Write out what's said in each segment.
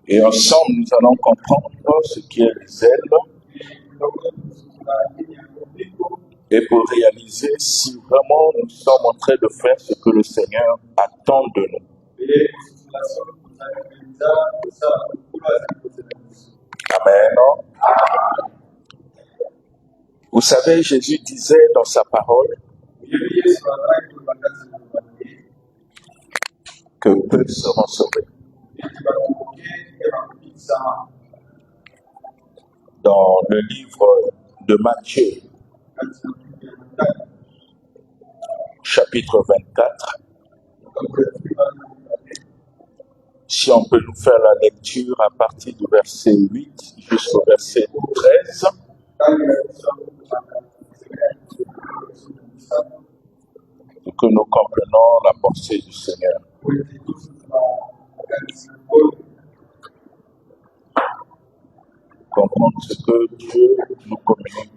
Et ensemble, nous allons comprendre ce qu'est le zèle et pour réaliser si vraiment nous sommes en train de faire ce que le Seigneur attend de nous. Amen. Vous savez, Jésus disait dans sa parole que peu seront sauvés. Dans le livre de Matthieu, chapitre 24, si on peut nous faire la lecture à partir du verset 8 jusqu'au verset 13, pour que nous comprenions la pensée du Seigneur. Comprendre ce que Dieu nous communique.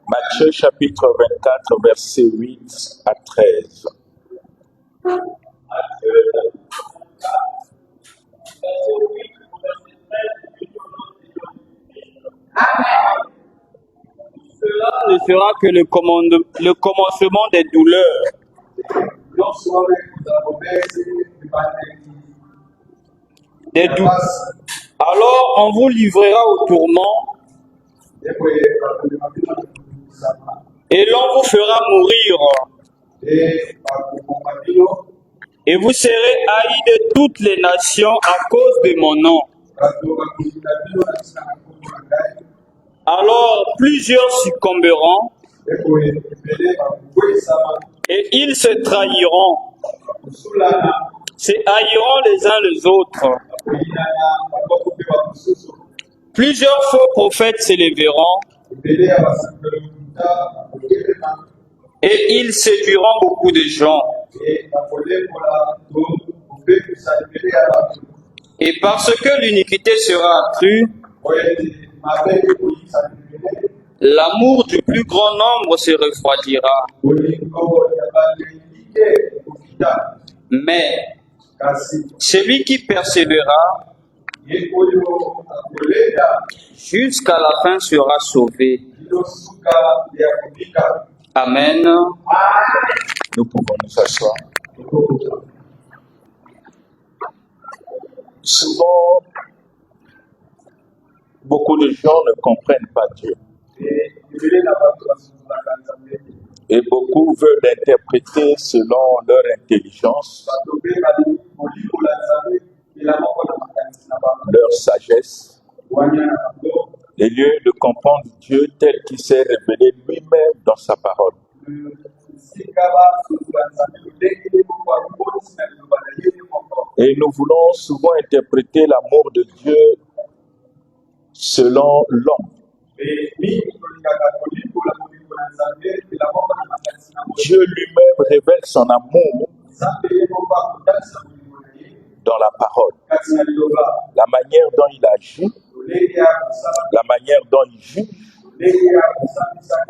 Matthieu chapitre 24, verset 8 à 13. Cela ne sera que le commencement des douleurs. Alors on vous livrera au tourment et l'on vous fera mourir. Et vous serez haïs de toutes les nations à cause de mon nom. Alors plusieurs succomberont et ils se trahiront, se haïront les uns les autres. Plusieurs faux prophètes s'élèveront et ils séduiront beaucoup de gens. Et parce que l'iniquité sera accrue, l'amour du plus grand nombre se refroidira. Mais celui qui persévérera jusqu'à la fin sera sauvé. Amen. Nous pouvons nous asseoir. Souvent, beaucoup de gens ne comprennent pas Dieu. Et beaucoup veulent l'interpréter selon leur intelligence, leur sagesse, au lieu de comprendre Dieu tel qu'il s'est révélé lui-même dans sa parole. Et nous voulons souvent interpréter l'amour de Dieu selon l'homme. Dieu lui-même révèle son amour dans la parole. La manière dont il agit, la manière dont il juge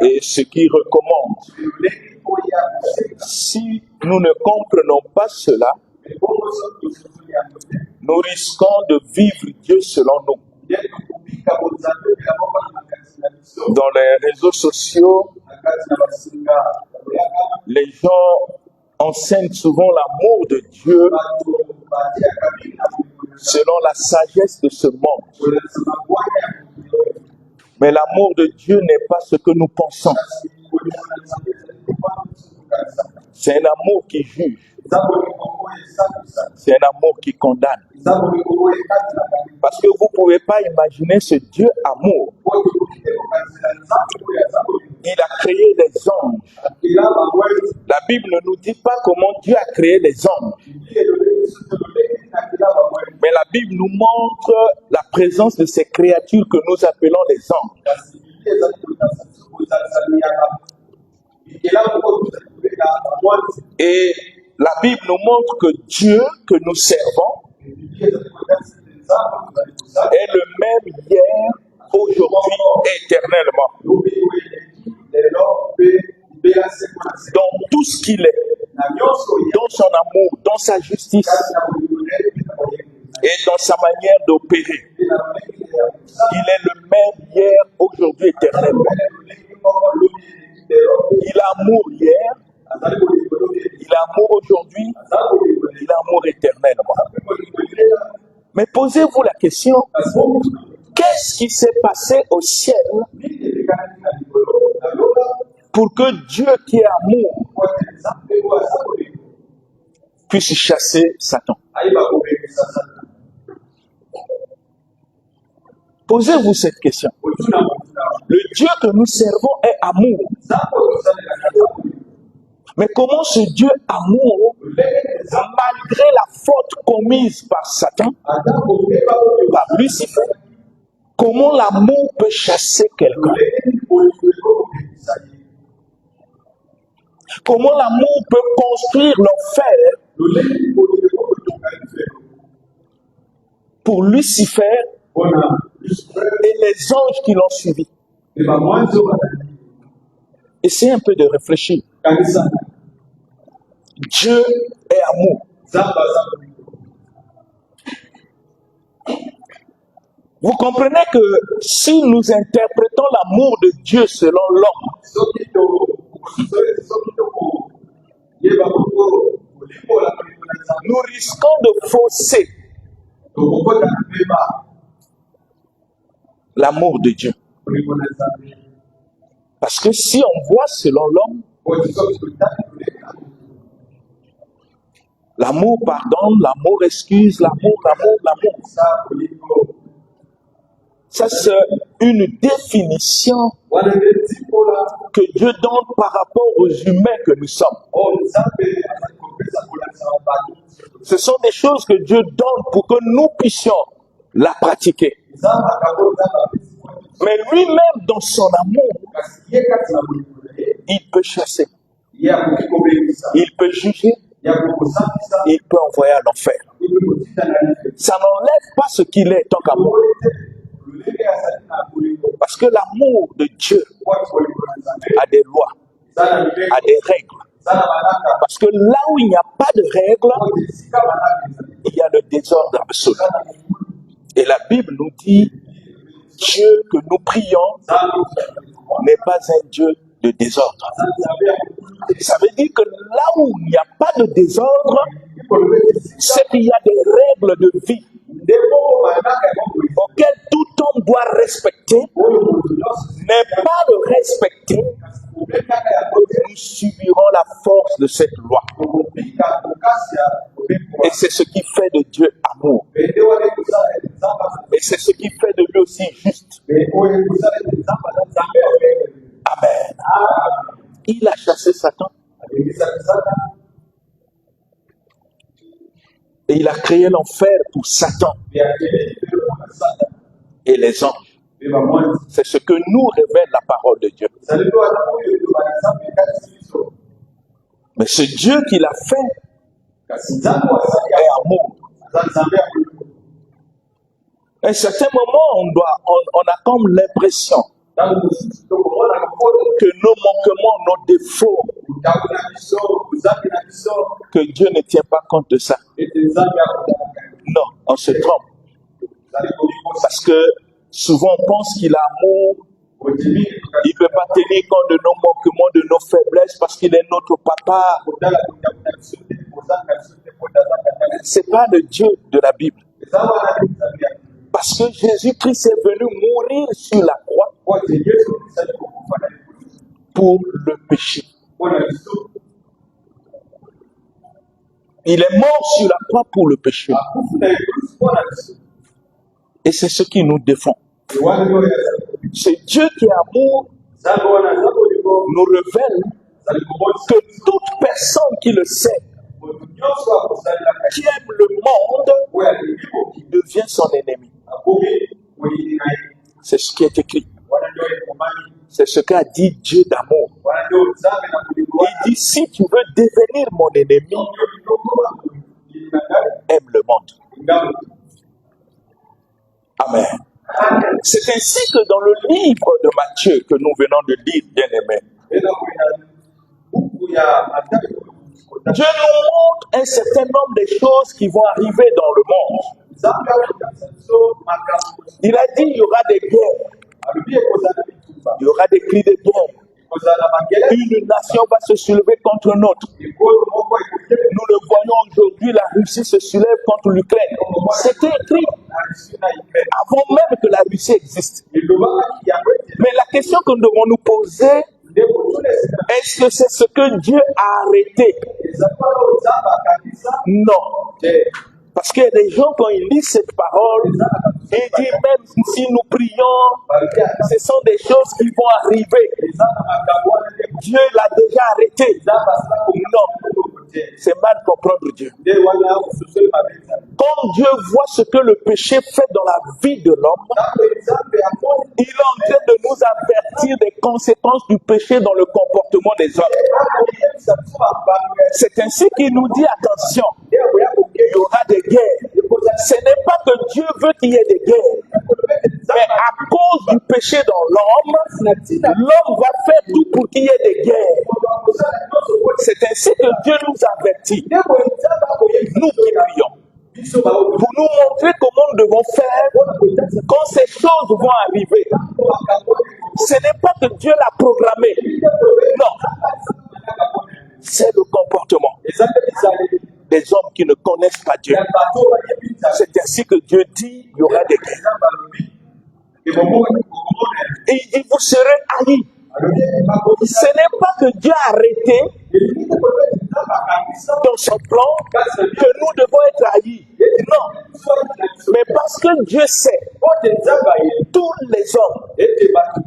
et ce qu'il recommande. Si nous ne comprenons pas cela, nous risquons de vivre Dieu selon nous. Dans les réseaux sociaux, les gens enseignent souvent l'amour de Dieu selon la sagesse de ce monde. Mais l'amour de Dieu n'est pas ce que nous pensons. C'est un amour qui juge. C'est un amour qui condamne. Parce que vous ne pouvez pas imaginer ce Dieu amour. Il a créé les anges. La Bible ne nous dit pas comment Dieu a créé les anges. Mais la Bible nous montre la présence de ces créatures que nous appelons les anges. Et la Bible nous montre que Dieu que nous servons est le même hier, aujourd'hui et éternellement. dans tout ce qu'il est, dans son amour, dans sa justice et dans sa manière d'opérer. Il est le même hier, aujourd'hui, éternellement. Il a amour hier, il a amour aujourd'hui, il a amour éternellement. Mais posez-vous la question, qu'est-ce qui s'est passé au ciel pour que Dieu qui est amour puisse chasser Satan? Posez-vous cette question. Le Dieu que nous servons est amour. Mais comment ce Dieu amour, malgré la faute commise par Satan, par Lucifer, comment l'amour peut chasser quelqu'un? Comment l'amour peut construire l'enfer pour Lucifer et les anges qui l'ont suivi? Essayez un peu de réfléchir. Dieu est amour. Vous comprenez que si nous interprétons l'amour de Dieu selon l'homme, nous risquons de fausser l'amour de Dieu. Parce que si on voit selon l'homme, l'amour pardonne, l'amour excuse, l'amour. Ça, c'est une définition que Dieu donne par rapport aux humains que nous sommes. Ce sont des choses que Dieu donne pour que nous puissions la pratiquer. Mais lui-même, dans son amour, il peut chasser, il peut juger, il peut envoyer à l'enfer. Ça n'enlève pas ce qu'il est tant qu'amour. Parce que l'amour de Dieu a des lois, a des règles. Parce que là où il n'y a pas de règles, il y a le désordre absolu. Et la Bible nous dit, Dieu que nous prions n'est pas un Dieu de désordre. Ça veut dire que là où il n'y a pas de désordre, c'est qu'il y a des règles de vie auxquelles tout homme doit respecter. N'est pas de respecter, nous subirons la force de cette loi. Et c'est ce qui fait de Dieu amour. Et c'est ce qui fait de lui aussi juste. Amen. Il a chassé Satan. Et il a créé l'enfer pour Satan et les anges. C'est ce que nous révèle la parole de Dieu. Mais ce Dieu qui l'a fait est amour. À un certain moment, on a comme l'impression que nos manquements, nos défauts, que Dieu ne tient pas compte de ça. Non, on se trompe. Parce que souvent on pense qu'il a amour, il ne peut pas tenir compte de nos manquements, de nos faiblesses, parce qu'il est notre papa. Ce n'est pas le Dieu de la Bible. Parce que Jésus-Christ est venu mourir sur la croix pour le péché. Il est mort sur la croix pour le péché. Et c'est ce qui nous défend. C'est Dieu qui est amour nous révèle que toute personne qui le sait, qui aime le monde, devient son ennemi. C'est ce qui est écrit. C'est ce qu'a dit Dieu d'amour. Il dit, si tu veux devenir mon ennemi, aime le monde. Amen. C'est ainsi que dans le livre de Matthieu que nous venons de lire, bien-aimés, Dieu nous montre un certain nombre de choses qui vont arriver dans le monde. Il a dit il y aura des guerres, il y aura des cris de guerre. Une nation va se soulever contre une autre. Nous le voyons aujourd'hui, la Russie se soulève contre l'Ukraine. C'était écrit avant même que la Russie existe. Mais la question que nous devons nous poser, est-ce que c'est ce que Dieu a arrêté? Non. Parce qu'il y a des gens, quand ils lisent cette parole, ils disent même si nous prions, ce sont des choses qui vont arriver. Dieu l'a déjà arrêté. Non. C'est mal comprendre Dieu. Quand Dieu voit ce que le péché fait dans la vie de l'homme, il est en train de nous avertir des conséquences du péché dans le comportement des hommes. C'est ainsi qu'il nous dit attention, il y aura des guerres. Ce n'est pas que Dieu veut qu'il y ait des guerres, mais à cause du péché dans l'homme, l'homme va faire tout pour qu'il y ait des guerres. C'est ainsi que Dieu nous avertit, nous qui prions, pour nous montrer comment nous devons faire quand ces choses vont arriver. Ce n'est pas que Dieu l'a programmé, non, c'est le comportement des hommes qui ne connaissent pas Dieu. C'est ainsi que Dieu dit il y aura des guerres. Et il dit vous serez haïs. Ce n'est pas que Dieu a arrêté dans son plan que nous devons être haïs. Non. Mais parce que Dieu sait, tous les hommes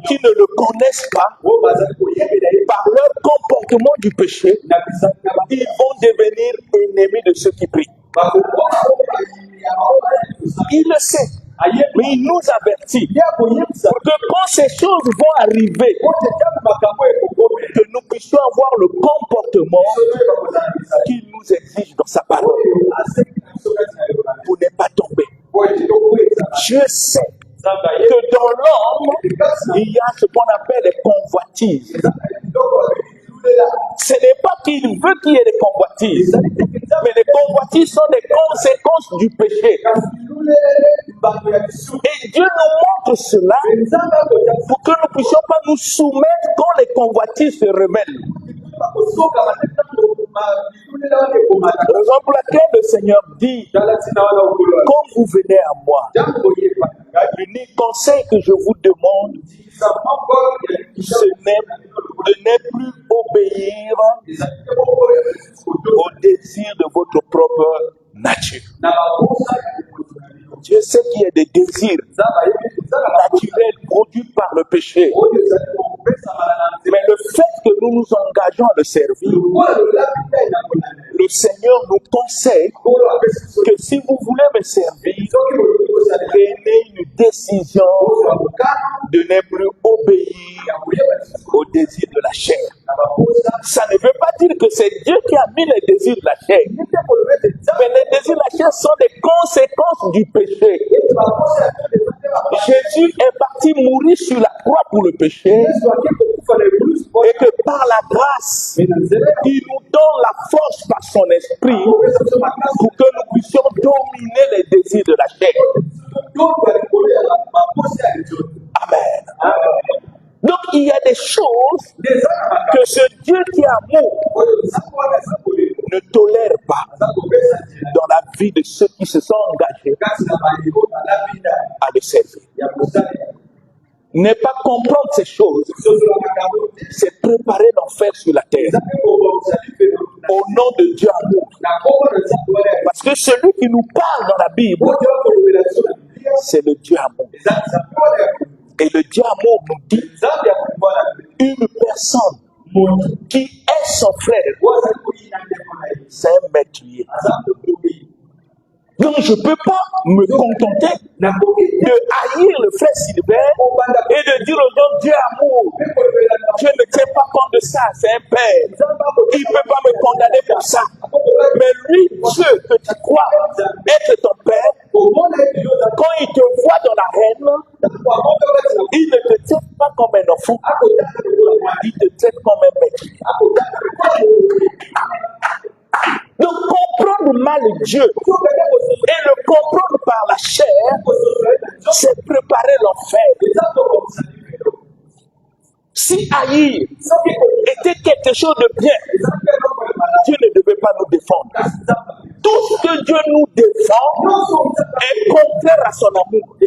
qui ne le connaissent pas, par leur comportement du péché, ils vont devenir ennemis de ceux qui prient. Il le sait. Mais il nous avertit que quand ces choses vont arriver, que nous puissions avoir le comportement qu'il nous exige dans sa parole pour ne pas tomber. Dieu sait que dans l'homme, il y a ce qu'on appelle les convoitises. Ce n'est pas qu'il veut qu'il y ait des convoitises, mais les convoitises sont des conséquences du péché. Et Dieu nous montre cela pour que nous ne puissions pas nous soumettre quand les convoitises se révèlent. Raison pour laquelle le Seigneur dit, quand vous venez à moi, l'unique conseil que je vous demande, ce n'est de ne plus obéir au désir de votre propre nature. Dieu sait qu'il y a des désirs naturels produits par le péché. Mais le fait que nous nous engageons à le servir, le Seigneur nous conseille que si vous voulez me servir, prenez une décision de ne plus obéir au désir de la chair. Ça ne veut pas dire que c'est Dieu qui a mis les désirs de la chair. Mais les désirs de la chair sont des conséquences du péché. Jésus est parti mourir sur la croix pour le péché et que par la grâce, il nous donne la force par son esprit pour que nous puissions dominer les désirs de la chair. Amen. Donc il y a des choses que ce Dieu qui est amour ne tolère pas dans la vie de ceux qui se sont engagés à le servir. Ne pas comprendre ces choses, c'est préparer l'enfer sur la terre. Au nom de Dieu amour. Parce que celui qui nous parle dans la Bible, c'est le Dieu amour. Et le Dieu amour nous dit, une personne qui est son frère, c'est un meurtrier. Donc je ne peux pas me contenter de haïr le frère Sylvain et de dire aux gens Dieu amour. Dieu ne tient pas compte de ça, c'est un père. Il ne peut pas me condamner pour ça. Mais lui, Dieu que tu crois être ton père, quand il te voit dans la haine, il ne te traite pas comme un enfant, il te traite comme un maître. réel Dieu et le comprendre par la chair, c'est préparer l'enfer. Si haïr était quelque chose de bien, Dieu ne devait pas nous défendre. Tout ce que Dieu nous défend est contraire à son amour.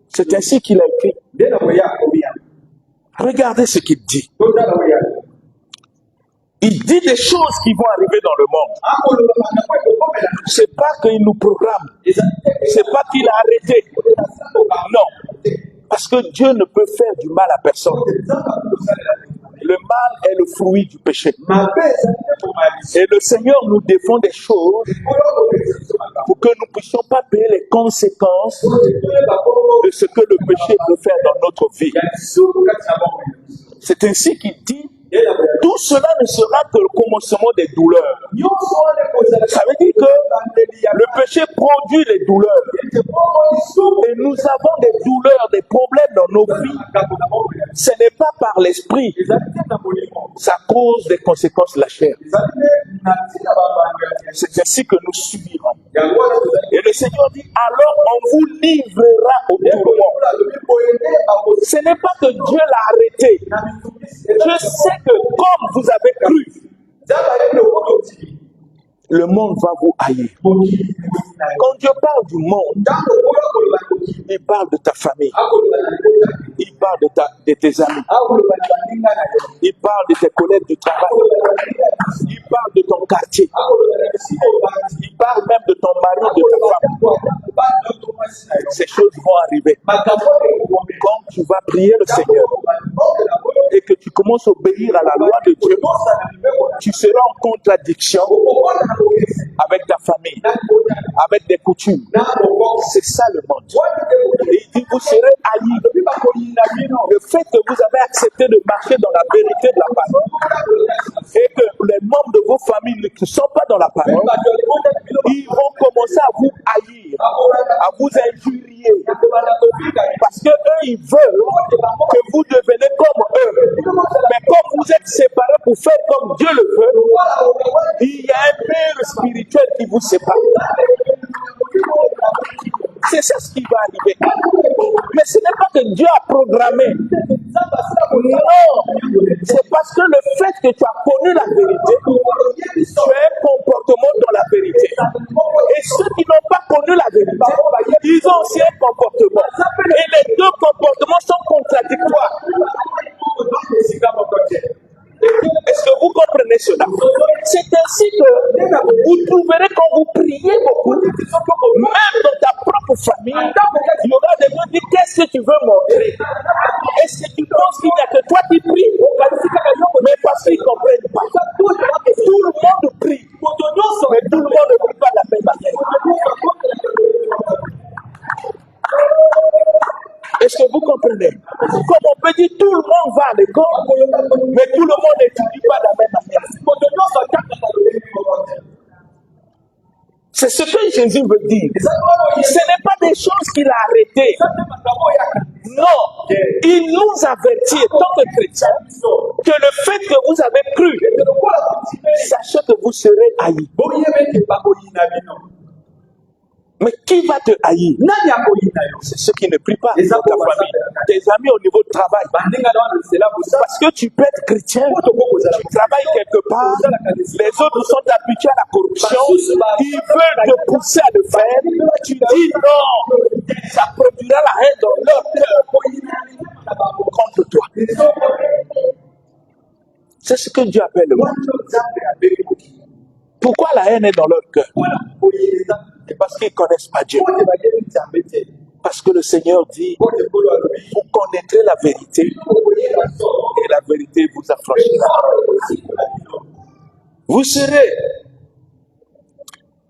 C'est ainsi qu'il a écrit. Regardez ce qu'il dit. Il dit des choses qui vont arriver dans le monde. C'est pas qu'il nous programme. C'est pas qu'il a arrêté. Non. Parce que Dieu ne peut faire du mal à personne. Le mal est le fruit du péché. Et le Seigneur nous défend des choses pour que nous ne puissions pas payer les conséquences de ce que le péché peut faire dans notre vie. C'est ainsi qu'il dit, tout cela ne sera que le commencement des douleurs. Ça veut dire que le péché produit les douleurs. Et nous avons des douleurs, des problèmes dans nos vies. Ce n'est pas par l'esprit. Ça cause des conséquences de la chair. C'est ainsi que nous subirons. Et le Seigneur dit, alors on vous livrera au tourment. Ce n'est pas que Dieu l'a arrêté. Je sais que comme vous avez cru, le monde va vous haïr. Quand Dieu parle du monde, il parle de ta famille, il parle de tes amis, il parle de tes collègues du travail, il parle de ton quartier, il parle même de ton mari, de ta femme. Ces choses vont arriver. Quand tu vas prier le Seigneur et que tu commences à obéir à la loi de Dieu, tu seras en contradiction avec ta famille, avec des coutumes. C'est ça le monde. Et il dit, vous serez haïs. Le fait que vous avez accepté de marcher dans la vérité de la parole et que les membres de vos familles ne sont pas dans la parole, ils vont commencer à vous haïr, à vous injurier. Parce que eux, ils veulent que vous deveniez comme eux. Mais comme vous êtes séparés pour faire comme Dieu le veut, il y a un mur spirituel qui vous sépare. C'est ça ce qui va arriver. Mais ce n'est pas que Dieu a programmé. Non. C'est parce que le fait que tu as connu la vérité, tu as un comportement dans la vérité. Et ceux qui n'ont pas connu la vérité, ils ont aussi un comportement. Et les deux comportements sont contradictoires. Est-ce que vous comprenez cela? C'est ainsi que vous trouverez quand vous priez beaucoup, même dans ta propre famille, il y aura des gens qui disent, qu'est-ce que tu veux montrer? Est-ce que tu penses qu'il n'y a que toi qui pries? Mais parce qu'ils ne comprennent pas. Tout le monde prie, mais tout le monde ne prie pas de la même manière. Est-ce que vous comprenez? Comme on peut dire, tout le monde va à l'école, mais tout le monde n'étudie pas de la même manière. C'est ce que Jésus veut dire. Ce n'est pas des choses qu'il a arrêtées. Non, il nous avertit, en tant que chrétiens, que le fait que vous avez cru, sachez que vous serez haïs. Mais qui va te haïr? C'est ceux qui ne prient pas dans ta famille, tes amis au niveau de travail. Parce que tu peux être chrétien, tu travailles quelque part, les autres sont habitués à la corruption, ils veulent te pousser à le faire, tu dis non, ça produira la haine dans leur cœur contre toi. C'est ce que Dieu appelle le monde. Pourquoi la haine est dans leur cœur? C'est parce qu'ils ne connaissent pas Dieu. Parce que le Seigneur dit, vous connaîtrez la vérité et la vérité vous affranchira. Vous serez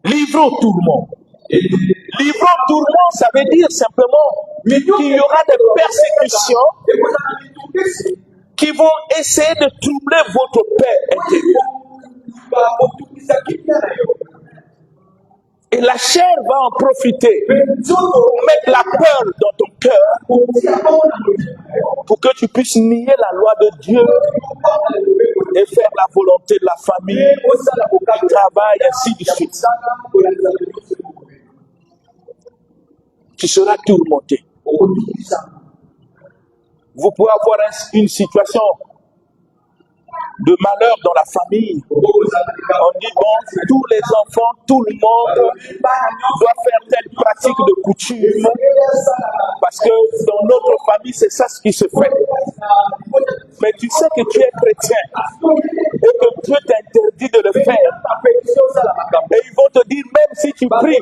livrés au tourment. Livrés au tourment, ça veut dire simplement qu'il y aura des persécutions qui vont essayer de troubler votre paix intérieure. Et la chair va en profiter pour mettre la peur dans ton cœur pour que tu puisses nier la loi de Dieu et faire la volonté de la famille, du travail, ainsi de suite. Tu seras tourmenté. Vous pouvez avoir une situation de malheur dans la famille. On dit, bon, tous les enfants, tout le monde doit faire telle pratique de coutume, parce que dans notre famille, c'est ça ce qui se fait. Mais tu sais que tu es chrétien et que Dieu t'interdit de le faire. Et ils vont te dire, même si tu pries,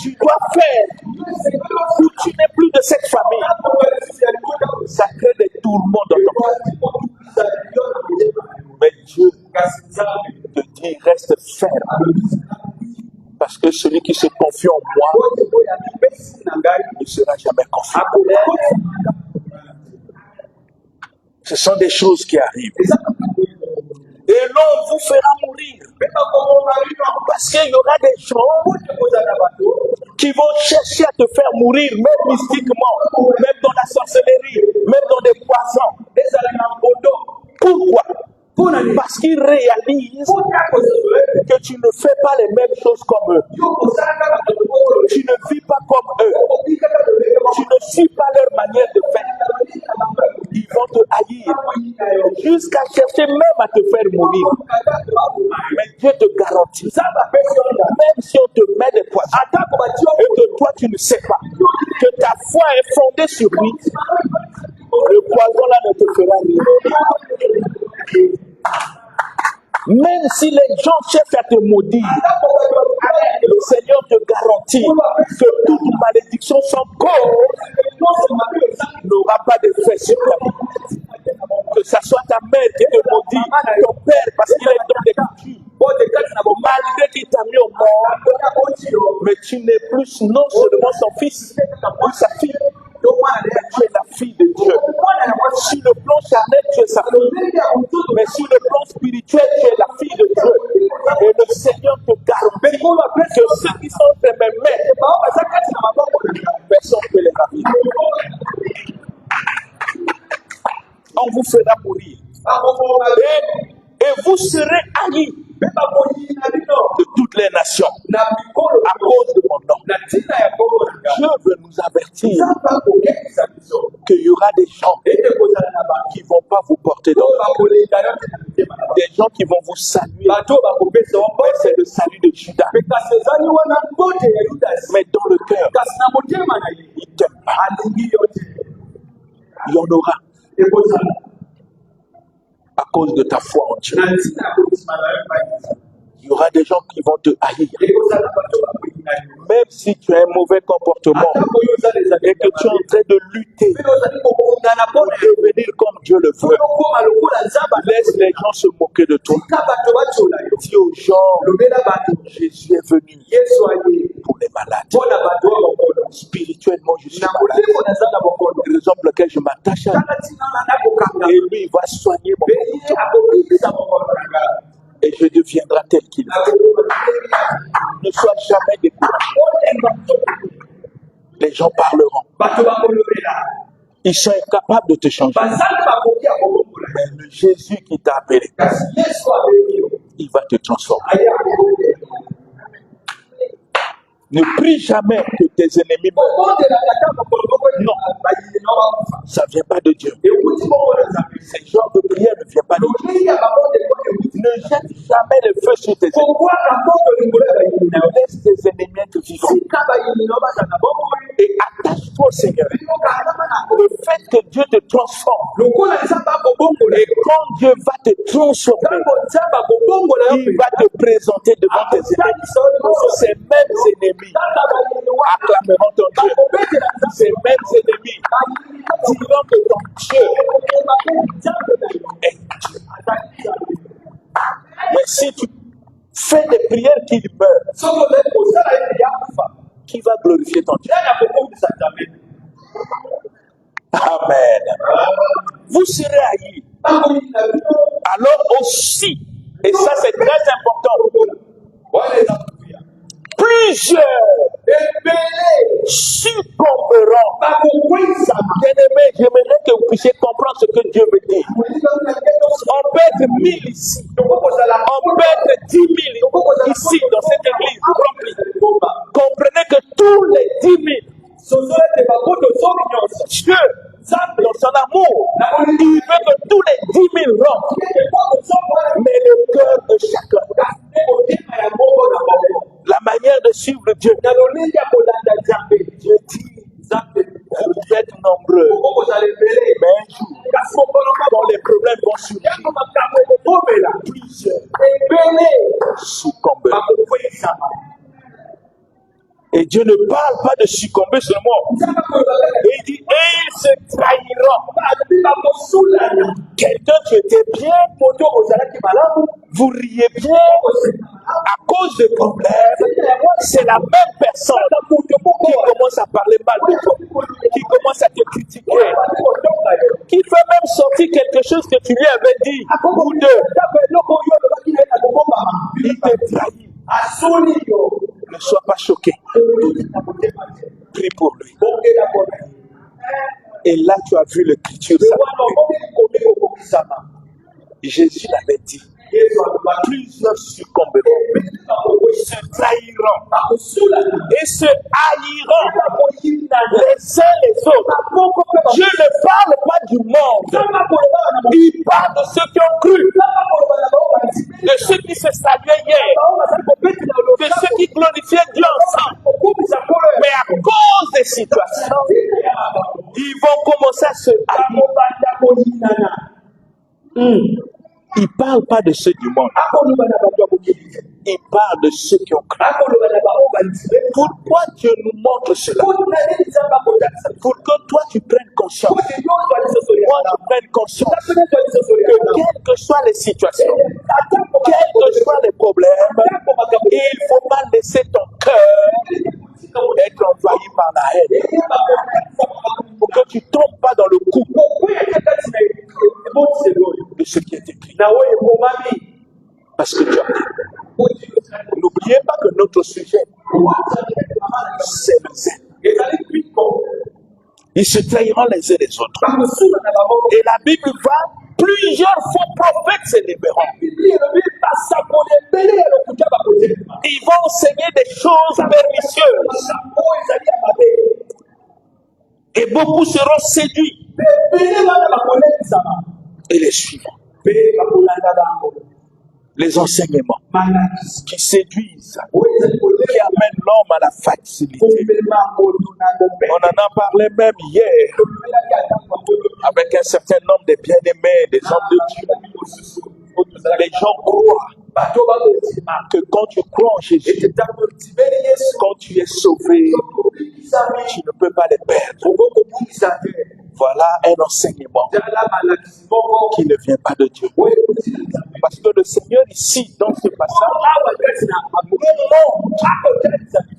tu dois faire, ou tu n'es plus de cette famille. Ça crée des tourments dans ton cœur. Mais Dieu te dit, reste ferme. Parce que celui qui se confie en moi ne sera jamais confié. Ce sont des choses qui arrivent. Et l'on vous fera mourir. Parce qu'il y aura des gens qui vont chercher à te faire mourir, même mystiquement, même dans la sorcellerie, même dans des poisons. Pourquoi? Parce qu'ils réalisent que tu ne fais pas les mêmes choses comme eux. Tu ne vis pas comme eux. Tu ne suis pas leur manière de faire. Ils vont te haïr jusqu'à chercher même à te faire mourir. Mais Dieu te garantit, même si on te met des poissons et que toi tu ne sais pas, que ta foi est fondée sur lui, le poison là ne te fera rien. Même si les gens cherchent à te maudire, le Seigneur te garantit que toute malédiction sans cause n'aura pas d'effet sur ta vie. Que ce soit ta mère qui te maudit, ton père parce qu'il est dans des coutumes, malgré qu'il t'a mis au monde, mais tu n'es plus non seulement son fils, ou sa fille, mais tu es la fille de Dieu. Sur le plan charnel, tu es sa fille, mais sur le plan spirituel, tu es la fille de Dieu. Et le Seigneur te garantit que ceux qui sont tes mêmes maîtres, personne ne peut les ravir. On vous fera mourir. Et vous serez haïs de toutes les nations à cause de mon nom. Dieu veut nous avertir qu'il y aura des gens qui ne vont pas vous porter dans le cœur. Des gens qui vont vous saluer. Mais c'est le salut de Judas. Mais dans le cœur, il t'aime pas. Il y en aura. À cause de ta foi en Dieu. Il y aura des gens qui vont te haïr. Même si tu as un mauvais comportement et que tu es en train de lutter pour devenir comme Dieu le veut, laisse les gens se moquer de toi. Dis aux gens, Jésus est venu pour les malades. Spirituellement, je suis malade. Raison pour laquelle je m'attache à lui. Et lui, il va soigner mon corps. Et je deviendrai tel qu'il est. Ne sois jamais découragé. Les gens parleront. Ils sont incapables de te changer. Mais le Jésus qui t'a appelé, il va te transformer. Ne prie jamais que tes ennemis meurent. Non, ça ne vient pas de Dieu. Ce genre de prière ne vient pas de Dieu. Ne jette jamais le feu sur tes ennemis. Laisse tes ennemis être vivants. Et attache-toi au Seigneur. Le fait que Dieu te transforme. Et quand Dieu va te transformer, il va te présenter devant tes ennemis. Ces mêmes ennemis acclameront ton Dieu. Ces mêmes ennemis diront que ton Dieu est Dieu. Mais si tu fais des prières qui meurent, qui va glorifier ton Dieu? Amen. Vous serez haïs. Alors aussi, et ça c'est très important, plusieurs succomberont. Bien-aimés, j'aimerais que vous puissiez comprendre ce que Dieu veut dire. On peut être 1000 ici. On peut être 10 000 ici, dans cette église remplie. Comprenez que tous les 10 000, Dieu, dans son amour, il veut que tous les 10 000 rentrent. Mais le cœur de chacun, la manière de suivre Dieu. Dieu dit, vous êtes nombreux, mais un jour, quand les problèmes vont surgir, plusieurs succomberont. Et Dieu ne parle pas de succomber seulement. Il dit, et ils se trahiront. Quelqu'un qui était bien, vous riez bien, à cause des problèmes, c'est la même personne qui commence à parler mal de toi, qui commence à te critiquer, qui fait même sortir quelque chose que tu lui avais dit, ou deux. Il te trahit. Ne sois pas choqué. Prie pour lui. Et là, tu as vu l'écriture. Jésus l'avait dit. Plusieurs succomberont, se trahiront et se haïront les uns les autres. Dieu ne parle pas du monde. Il parle de ceux qui ont cru, de ceux qui se saluaient hier, de ceux qui glorifiaient Dieu ensemble. Mais à cause des situations, ils vont commencer à se haïr. Il ne parle pas de ceux du monde. Il parle de ceux qui ont cru. Pourquoi Dieu nous montre cela? Pour que toi tu prennes conscience. Moi je prenne conscience que quelles que soient les situations, quels que soient les problèmes, il ne faut pas laisser ton cœur être envahi par la haine. Pour que tu ne tombes pas dans le coup de ce qui est écrit. Parce que tu as dit. N'oubliez pas que notre sujet, c'est le zèle. Ils se trahiront les uns les autres. Et la Bible va, plusieurs faux prophètes se libéreront. Ils vont enseigner des choses pernicieuses. Et beaucoup seront séduits. Et les suivants. Les enseignements qui séduisent, qui amènent l'homme à la facilité. On en a parlé même hier avec un certain nombre de bien-aimés, des hommes de Dieu. Les gens croient que quand tu crois en Jésus, quand tu es sauvé, tu ne peux pas les perdre. Voilà un enseignement qui ne vient pas de Dieu. Parce que le Seigneur ici, dans ce passage, nous montre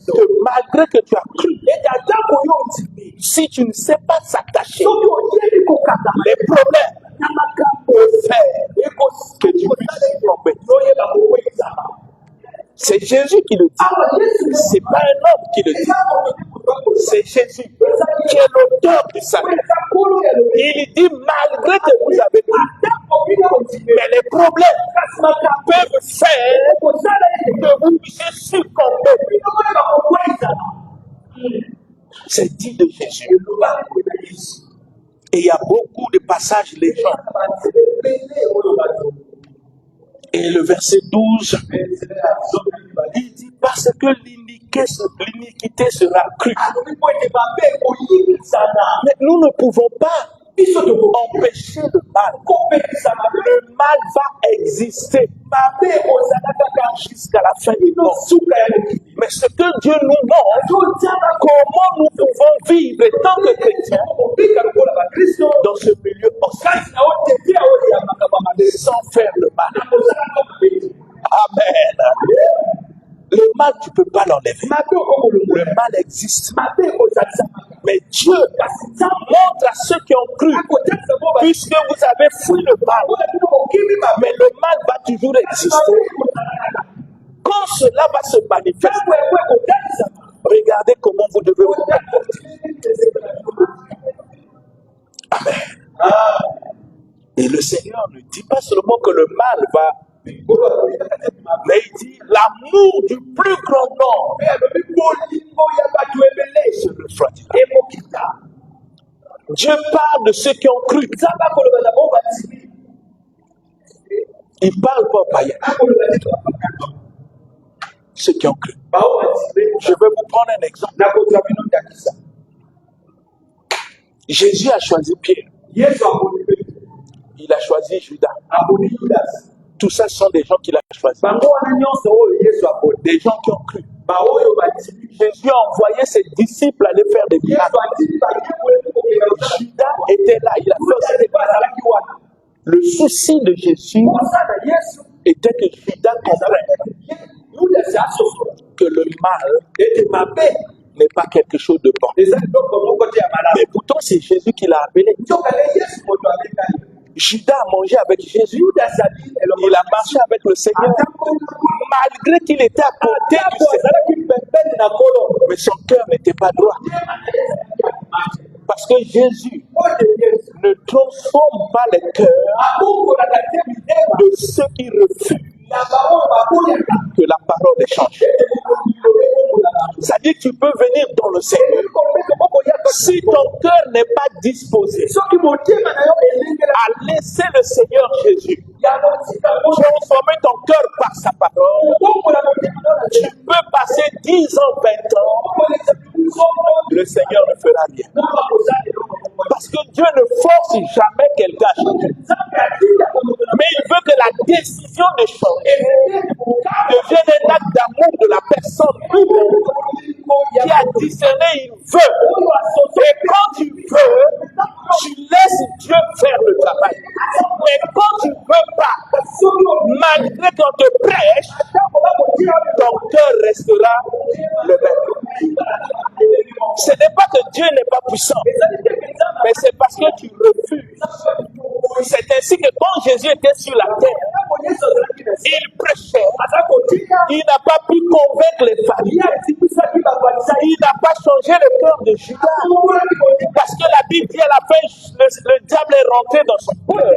que malgré que tu as cru, si tu ne sais pas s'attacher, les problèmes peuvent faire que tu puisses tomber. C'est Jésus qui le dit. C'est pas un homme qui le dit. C'est Jésus qui est l'auteur du salut. Il dit malgré que vous avez cru, mais les problèmes peuvent faire que vous puissiez succomber. C'est dit de Jésus. Et il y a beaucoup de passages légendaires. Et le verset 12, il dit parce que l'iniquité sera crue. Mais nous ne pouvons pas empêcher le mal. Le mal va exister jusqu'à la fin du temps. Mais ce que Dieu nous montre, comment nous pouvons vivre tant que chrétiens dans ce milieu hostile, sans faire le mal. Amen. Le mal, tu ne peux pas l'enlever. Le mal existe. Mais Dieu montre à ceux qui ont cru, puisque vous avez fui le mal, mais le mal va toujours exister. Quand cela va se manifester, regardez comment vous devez vous comporter. Amen. Et le Seigneur nous dit pas seulement que le mal va, mais il dit l'amour du plus grand nombre se refroidira. Dieu parle de ceux qui ont cru. Il ne parle pas aux païens. Ceux qui ont cru. Je vais vous prendre un exemple. Jésus a choisi Pierre. Il a choisi Judas. Tout ça sont des gens qu'il a choisis. Des gens qui ont cru. Jésus a envoyé ses disciples aller faire des miracles. Judas était là. Il a fait des miracles. Le souci de Jésus était que Judas comprenne que le mal n'est pas quelque chose de bon. Mais pourtant, c'est Jésus qui l'a appelé. Judas a mangé avec Jésus. Il a marché avec le Seigneur. Malgré qu'il était à côté du Seigneur. Mais son cœur n'était pas droit. Parce que Jésus ne transforme pas les cœurs de ceux qui refusent que la parole change. C'est-à-dire que tu peux venir dans le Seigneur. Si ton cœur n'est pas disposé à laisser le Seigneur Jésus transformer ton cœur par sa parole, tu peux passer 10 ans, 20 ans, le Seigneur ne fera rien. Parce que Dieu ne force jamais quelqu'un à changer. Mais il veut que la décision de changer devienne un acte d'amour de la personne qui a discerné, il veut. Et quand tu veux, tu laisses Dieu faire le travail. Mais quand tu ne veux pas, malgré qu'on te prêche, ton cœur restera le même. Ce n'est pas que Dieu n'est pas puissant, mais c'est parce que tu refuses. C'est ainsi que quand Jésus était sur la terre, il prêchait. Il n'a pas pu convaincre les familles. Il n'a pas changé le cœur de Judas. Parce que la Bible dit à la fin, le diable est rentré dans son cœur.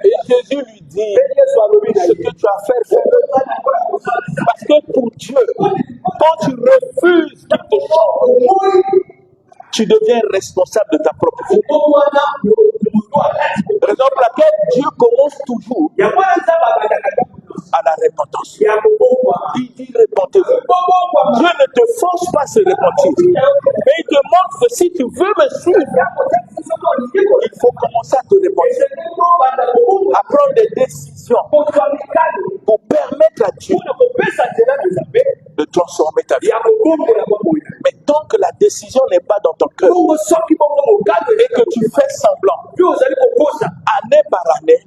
Et Jésus lui dit, ce que tu as fait, fais. Parce que pour Dieu, quand tu refuses qu'il te change, tu deviens responsable de ta propre vie. Raison pour laquelle Dieu commence toujours à la repentance. Il dit repentez-vous. Dieu ne te force pas à se repentir, mais il te montre que si tu veux me suivre, il faut commencer à te repentir, à prendre des décisions pour permettre à Dieu de transformer ta vie. Mais tant que la décision n'est pas dans ton cœur et que tu fais semblant, année par année,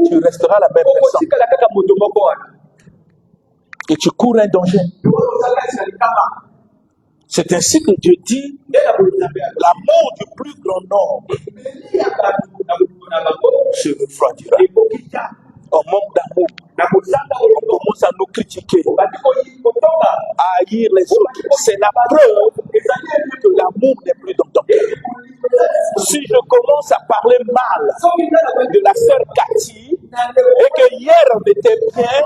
tu resteras la même personne. Et tu cours un danger. C'est ainsi que Dieu dit l'amour du plus grand nombre se refroidira. On manque d'amour. On commence à nous critiquer, à haïr les autres. C'est la preuve que l'amour n'est plus dans ton cœur. Si je commence à parler mal de la sœur Cathy et que hier on était bien,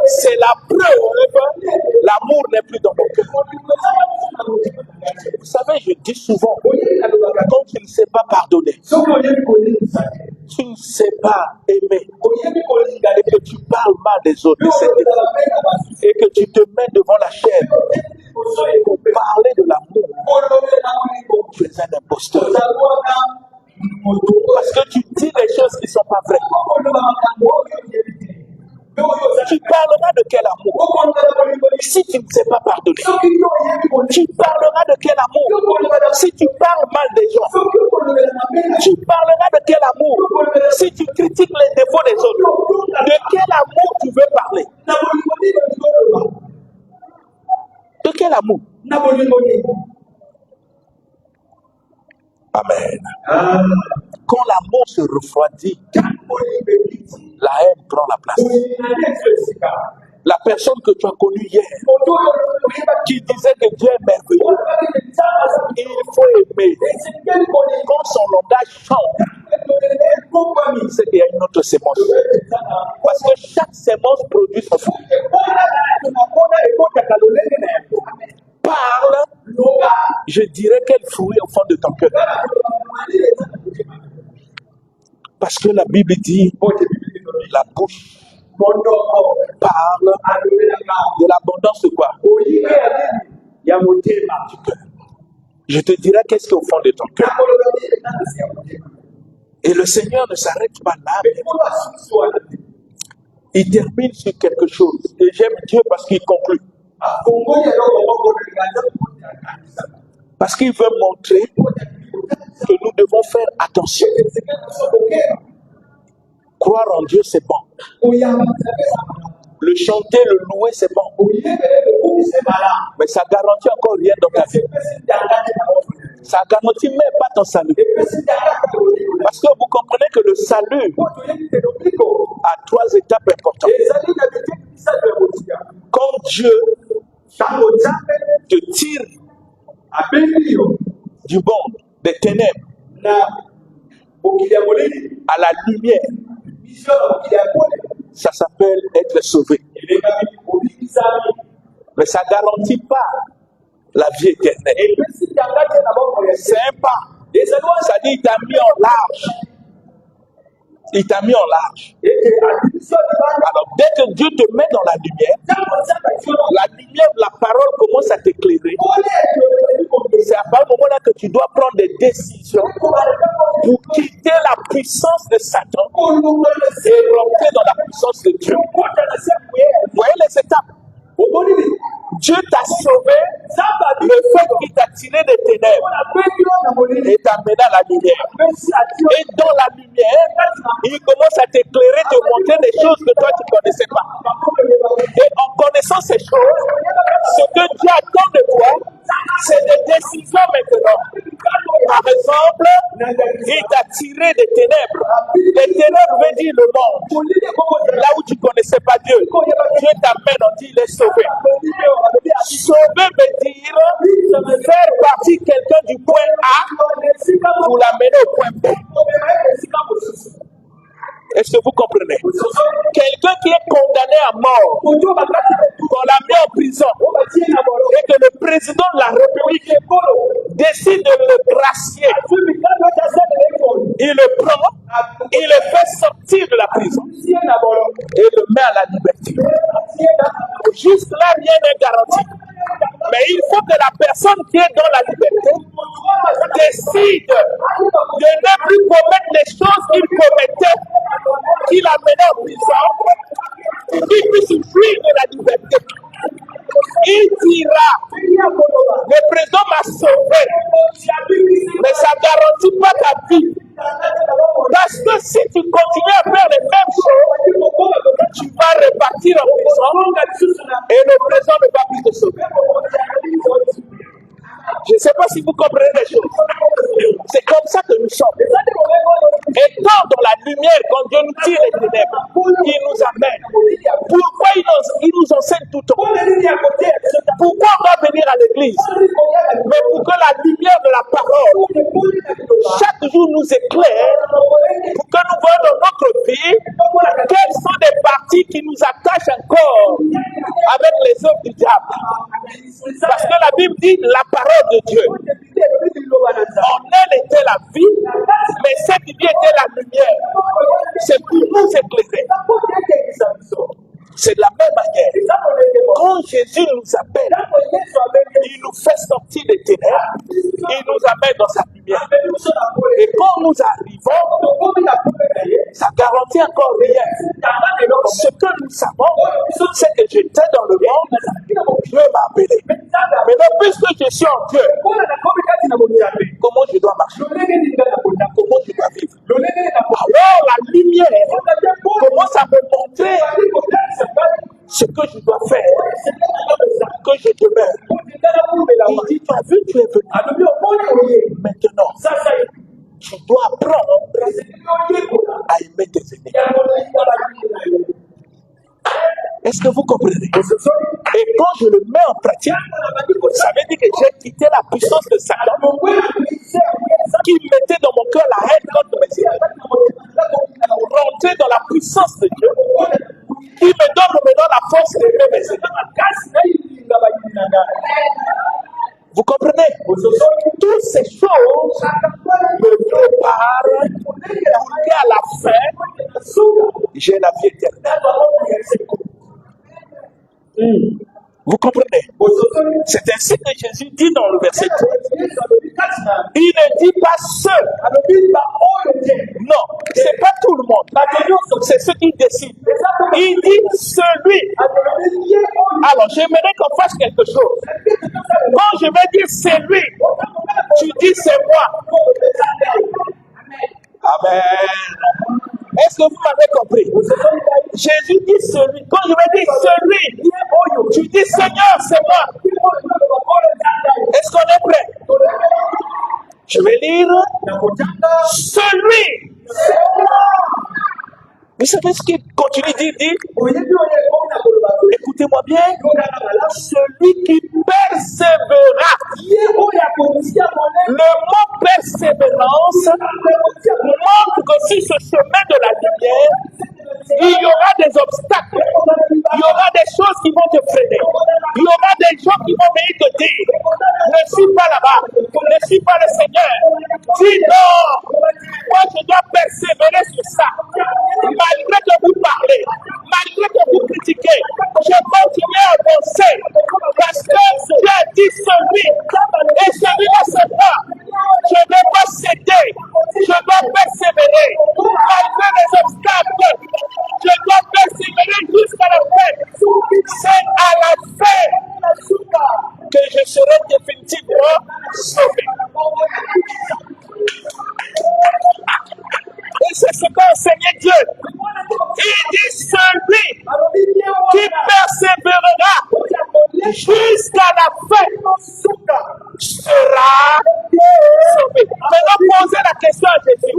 c'est la preuve l'amour n'est plus dans mon cœur. Vous savez, je dis souvent, quand tu ne sais pas pardonner, tu ne sais pas aimer, et que tu parles mal des autres, et que tu te mets devant la chaîne pour parler de l'amour, tu es un imposteur. Parce que tu dis des choses qui ne sont pas vraies. Tu parleras de quel amour si tu ne sais pas pardonner? Tu parleras de quel amour si tu parles mal des gens? Tu parleras de quel amour si tu critiques les défauts des autres? De quel amour tu veux parler? De quel amour? Amen. Quand l'amour se refroidit, la haine prend la place. La personne que tu as connue hier, qui disait que Dieu est merveilleux, il faut aimer. Quand son langage change, c'est qu'il y a une autre sémence. Parce que chaque sémence produit son fruit. Parle, je dirais quel fruit au fond de ton cœur. Parce que la Bible dit, la bouche parle de l'abondance de quoi? Du cœur. Je te dirai qu'est-ce qu'il y a au fond de ton cœur. Et le Seigneur ne s'arrête pas là. Il termine sur quelque chose. Et j'aime Dieu parce qu'il conclut. Parce qu'il veut montrer que nous devons faire attention. Croire en Dieu, c'est bon. Le chanter, le louer, c'est bon. Mais ça garantit encore rien dans ta vie. Ça garantit même pas ton salut. Parce que vous comprenez que le salut a 3 étapes importantes. Quand Dieu te tire du monde, des ténèbres, à la lumière, ça s'appelle être sauvé. Mais ça ne garantit pas la vie éternelle. C'est un pas. Ça dit il t'a mis en large. Il t'a mis en large. Alors, dès que Dieu te met dans la lumière de la parole commence à t'éclairer. C'est à ce moment-là que tu dois prendre des décisions pour quitter la puissance de Satan et rentrer dans la puissance de Dieu. Vous voyez les étapes? Dieu t'a sauvé, le fait qu'il t'a tiré des ténèbres et t'a amené à la lumière. Et dans la lumière, il commence à t'éclairer, te montrer des choses que toi tu ne connaissais pas. Et en connaissant ces choses, ce que Dieu attend de toi, c'est des décisions maintenant. Par exemple, il t'a tiré des ténèbres. Les ténèbres veut dire le monde. Là où tu ne connaissais pas Dieu, Dieu t'amène, on dit il est sauvé. Sauver veut dire faire partie quelqu'un du point A pour l'amener au point B. Est-ce que vous comprenez? Quelqu'un qui est condamné à mort, qu'on l'a mis en prison, et que le président de la République décide de le gracier, il le prend, il le fait sortir de la prison et le met à la liberté. Juste là, rien n'est garanti. Mais il faut que la personne qui est dans la liberté décide de ne plus commettre les choses qu'il commettait, qu'il a mené en prison, qu'il puisse fuir de la liberté. Il dira, le président m'a sauvé, mais ça ne garantit pas ta vie. Parce que si tu continues à faire les mêmes choses, tu vas repartir en prison et le président ne va plus te sauver. Je ne sais pas si vous comprenez les choses. C'est comme ça que nous sommes. Étant dans la lumière, quand Dieu nous tire les ténèbres, il nous amène. Pourquoi il nous enseigne tout le temps? Pourquoi on doit venir à l'église? Mais pour que la lumière de la parole, chaque jour nous éclaire, pour que nous voyons dans notre vie quelles sont les parties qui nous attachent encore avec les œuvres du diable. Parce que la Bible dit la parole de Dieu. En elle était la vie, mais cette vie était la lumière. C'est pour nous éclairer. C'est de la même manière. Quand Jésus nous appelle, il nous fait sortir des ténèbres, il nous amène dans sa lumière. Et quand nous arrivons, ça garantit encore rien. Ce que nous savons, c'est que j'étais dans le monde, Dieu m'a appelé. Maintenant, puisque je suis en Dieu, comment je dois marcher? Comment je dois vivre? Alors la lumière commence à me montrer ce que je dois faire, que je demeure. Il dit, tu as vu, tu es venu. Maintenant, tu dois apprendre à aimer tes ennemis. Est-ce que vous comprenez? Et quand je le mets en pratique, ça veut dire que j'ai quitté la puissance de Satan qui mettait dans mon cœur la haine contre mes yeux. Rentrer dans la puissance de Dieu qui me donne maintenant la force d'aimer mes ennemis. Vous comprenez? Toutes ces choses me préparent et à la fin, j'ai la vie éternelle. Vous comprenez? C'est ainsi que Jésus dit dans le verset 3. Il ne dit pas seul. Non, c'est pas tout le monde. C'est ceux qui décident. Il dit celui. Alors, j'aimerais qu'on fasse quelque chose. Quand je vais dire c'est lui, tu dis c'est moi. Amen. Est-ce que vous m'avez compris? Jésus dit celui. Quand je vais dire celui, tu dis Seigneur, c'est moi. Est-ce qu'on est prêt? Je vais lire celui. Vous savez ce qu'il continue de dire? Écoutez-moi bien. Celui qui persévérera. Le mot persévérance montre que sur ce chemin de la lumière, il y aura des obstacles. Il y aura des choses qui vont te freiner. Il y aura des gens qui vont venir te dire ne suis pas là-bas, ne suis pas le Seigneur. Dis non, moi je dois persévérer sur ça. Malgré que vous parlez, malgré que vous critiquez, je continue à avancer parce que Dieu a dit celui, et celui-là c'est moi. Je ne vais pas céder, je dois persévérer malgré les obstacles. Je dois persévérer jusqu'à la fin. C'est à la fin que je serai définitivement sauvé. Et c'est ce qu'a enseigné Dieu. Il dit celui qui persévérera jusqu'à la fin sera sauvé. Maintenant, posez la question à Jésus.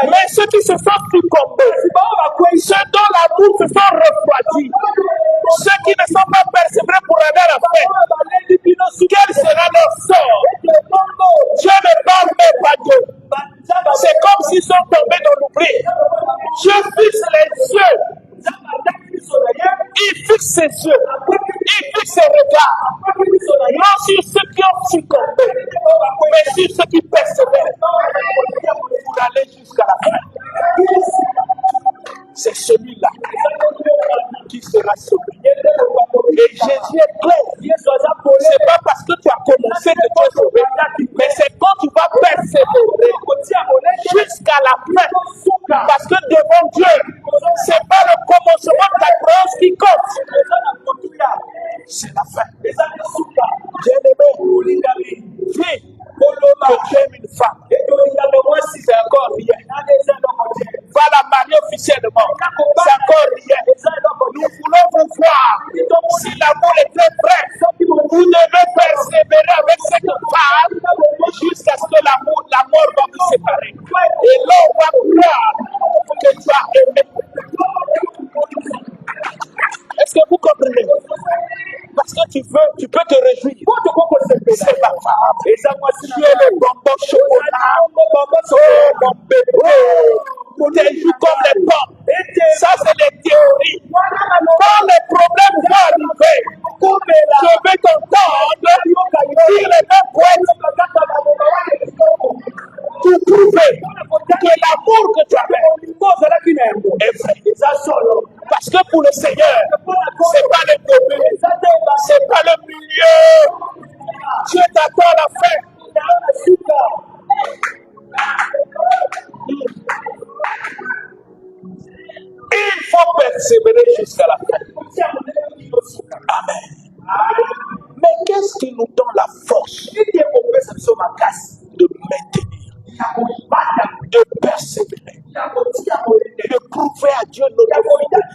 Mais ceux qui se sont succombés, ceux dont l'amour se sont refroidis, ceux qui ne sont pas persévérés pour aller à la fin, quel sera leur sort? Dieu ne parle même pas d'eux. C'est comme s'ils sont tombés dans l'oubli. Dieu fixe les yeux. Il fixe ses yeux. Il fixe ses regards. Non sur ceux qui ont succombé, mais sur ceux qui persévèrent pour aller jusqu'à la fin. C'est celui-là qui sera sauvé. Et Jésus est clair. C'est pas parce que tu as commencé que tu es sauvé, mais c'est quand tu vas persévérer jusqu'à la fin. Parce que devant Dieu, c'est pas le commencement de ta croyance qui compte. C'est la fin. Bien-aimé, fille, que tu aimes une femme, c'est encore rien. Va la marier officiellement, c'est encore rien. Nous voulons vous voir. Si l'amour est très vrai, vous devez persévérer avec cette femme jusqu'à ce que la mort va vous séparer. Et là, on va croire que tu as aimé. Est-ce que vous comprenez? Parce que tu peux te réjouir. C'est ma femme. Tu es le bonbon chocolat. Oh, mon bébé. Tes joues comme les pommes. Ça, c'est les théories. Quand les problèmes vont arriver, je vais t'entendre dire les mêmes poètes pour prouver que l'amour que tu avais est vrai. Parce que pour le Seigneur, c'est pas le début, c'est pas le milieu. Dieu t'attend à la fin. Il faut persévérer jusqu'à la fin. Amen. Mais qu'est-ce qui nous donne la force de maintenir, de persévérer et de prouver à Dieu notre fidélité?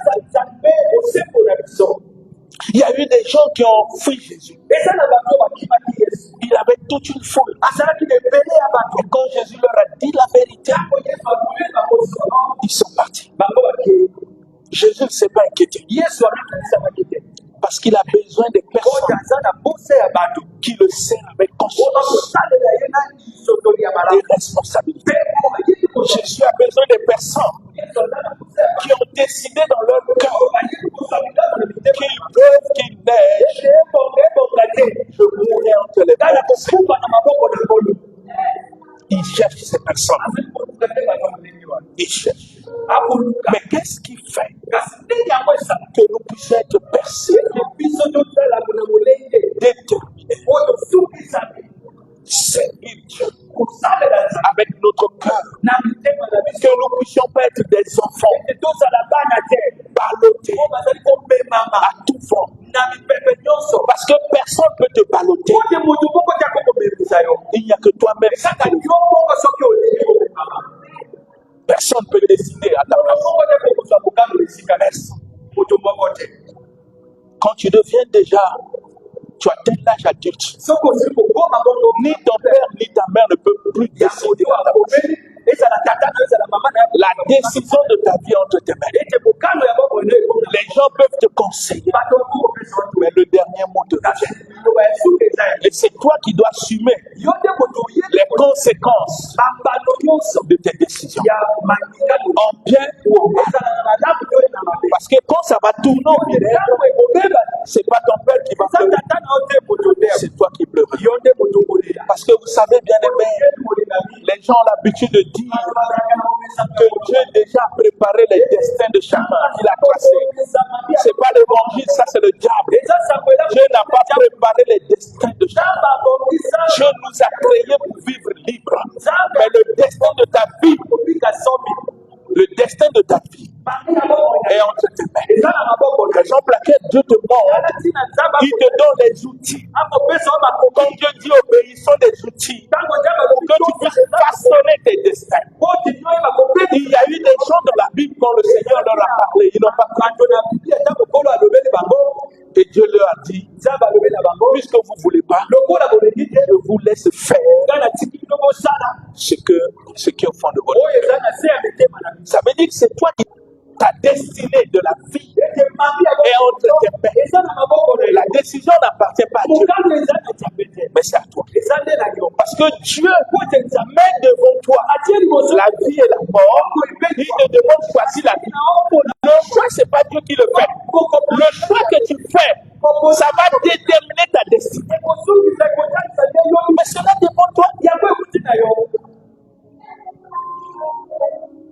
Il y a eu des gens qui ont fui Jésus. Il avait toute une foule. Et quand Jésus leur a dit la vérité, ils sont partis. Jésus ne s'est pas inquiété. Parce qu'il a besoin des personnes qui le servent avec conscience et responsabilité. Jésus a besoin des personnes qui ont décidé dans leur cœur qu'ils peuvent, qu'il neige, je mourrai entre les mains. Il cherche ces personnes. Il cherche. Mais qu'est-ce qui fait que nous puissions être percés, déterminés, servir Dieu avec notre cœur, que nous ne puissions pas être des enfants ballottés à tout vent. Parce que personne ne peut te balloter. Il n'y a que toi-même. Personne ne peut décider à ta place. Quand tu deviens déjà, tu atteins l'âge adulte, ni ton père ni ta mère ne peuvent plus décider à ta place. La décision de ta vie entre tes mains. Les gens peuvent te conseiller, mais le dernier mot te revient. Et c'est toi qui dois assumer les conséquences de tes décisions, en bien ou en mal. Parce que quand ça va tourner au vinaigre, c'est pas ton père qui va pleurer, c'est toi qui pleures. Parce que vous savez bien aimé, les gens ont l'habitude de dire que Dieu a déjà préparé les destins de chacun. Il a tracé. C'est pas l'évangile, ça c'est le diable. Dieu n'a pas préparé les destins de chacun. Dieu nous a créés pour vivre libre. Mais le destin de ta vie, est entre tes mains. Par exemple, laquelle Dieu te montre, il te donne les outils. Quand Dieu dit obéissons des outils, pour que tu puisses façonner tes destins. Il y a eu des gens dans la Bible quand le Seigneur leur a parlé, ils n'ont pas cru. Et Dieu leur a dit, puisque vous ne voulez pas, je vous laisse faire ce qui est au fond de votre cœur. Ça veut dire que c'est toi qui ta destinée de la vie est entre tes mains. La décision n'appartient pas à Dieu, mais c'est à toi. Parce que Dieu met devant toi la vie et la mort. Il te demande de choisir la vie. Le choix, c'est pas Dieu qui le fait. Le choix que tu fais, ça va déterminer ta destinée. Mais cela dépend de toi.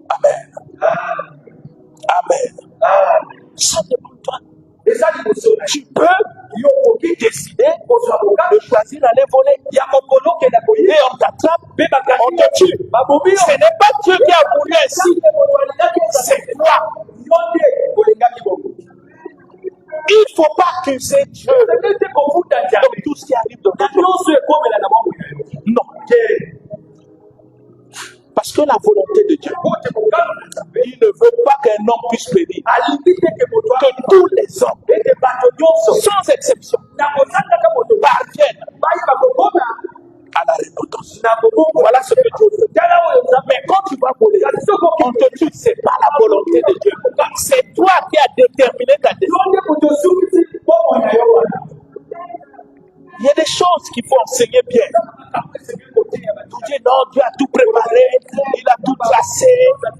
Amen. Amen. Ça dépend de toi. Tu peux décider de choisir d'aller voler. Et on t'attrape, on te tue. Ce n'est pas Dieu qui a voulu ainsi. C'est toi. Il ne faut pas accuser Dieu de tout ce qui arrive dans notre vie. Non. Parce que la volonté de Dieu, il ne veut pas qu'un homme puisse périr. Que tous les hommes, sans exception, parviennent à la repentance. Voilà ce que Dieu veut. Mais quand tu vas voler, on te tue, ce n'est pas la volonté de Dieu. C'est toi qui as déterminé ta destinée. Il y a des choses qu'il faut enseigner bien. Dieu, non, Dieu a tout préparé, il a tout tracé,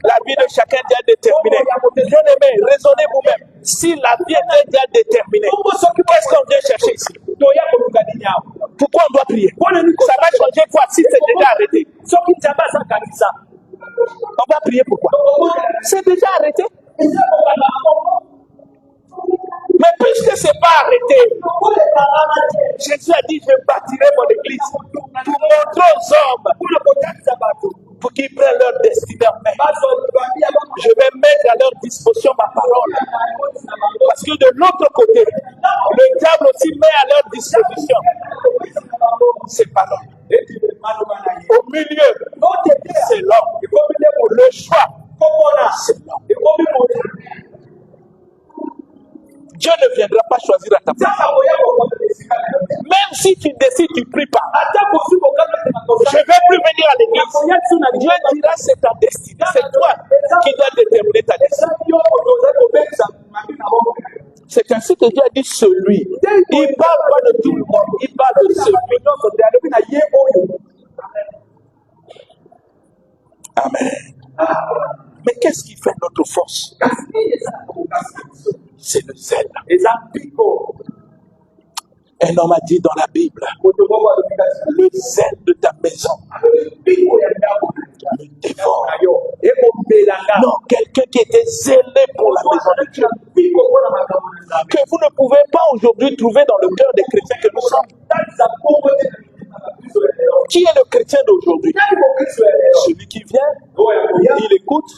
la vie de chacun est déjà déterminée. Bien-aimé, raisonnez vous-même. Si la vie est déjà déterminée, qu'est-ce qu'on vient chercher ici? Pourquoi on doit prier? Ça va changer quoi si c'est déjà arrêté? On va prier pourquoi? C'est déjà arrêté. Mais puisque ce n'est pas arrêté, Jésus a dit, je bâtirai mon église pour montrer aux hommes, pour qu'ils prennent leur destinée en main. Je vais mettre à leur disposition ma parole. Parce que de l'autre côté, le diable aussi met à leur disposition ses paroles. Au milieu, c'est l'homme. Le choix, c'est l'homme. Dieu ne viendra pas choisir à ta place. Même si tu décides, tu ne pries pas. Je ne vais plus venir à l'église. Dieu dira c'est ta destinée. C'est toi qui dois déterminer ta destinée. C'est ainsi que Dieu a dit celui. Il parle pas de tout le monde, il parle de celui. Amen. Mais qu'est-ce qui fait notre force? C'est le zèle. Un homme a dit dans la Bible, le zèle de ta maison me dévore. Non, quelqu'un qui était zélé pour la maison de Dieu, que vous ne pouvez pas aujourd'hui trouver dans le cœur des chrétiens que nous sommes. Qui est le chrétien d'aujourd'hui? Celui qui vient, il écoute,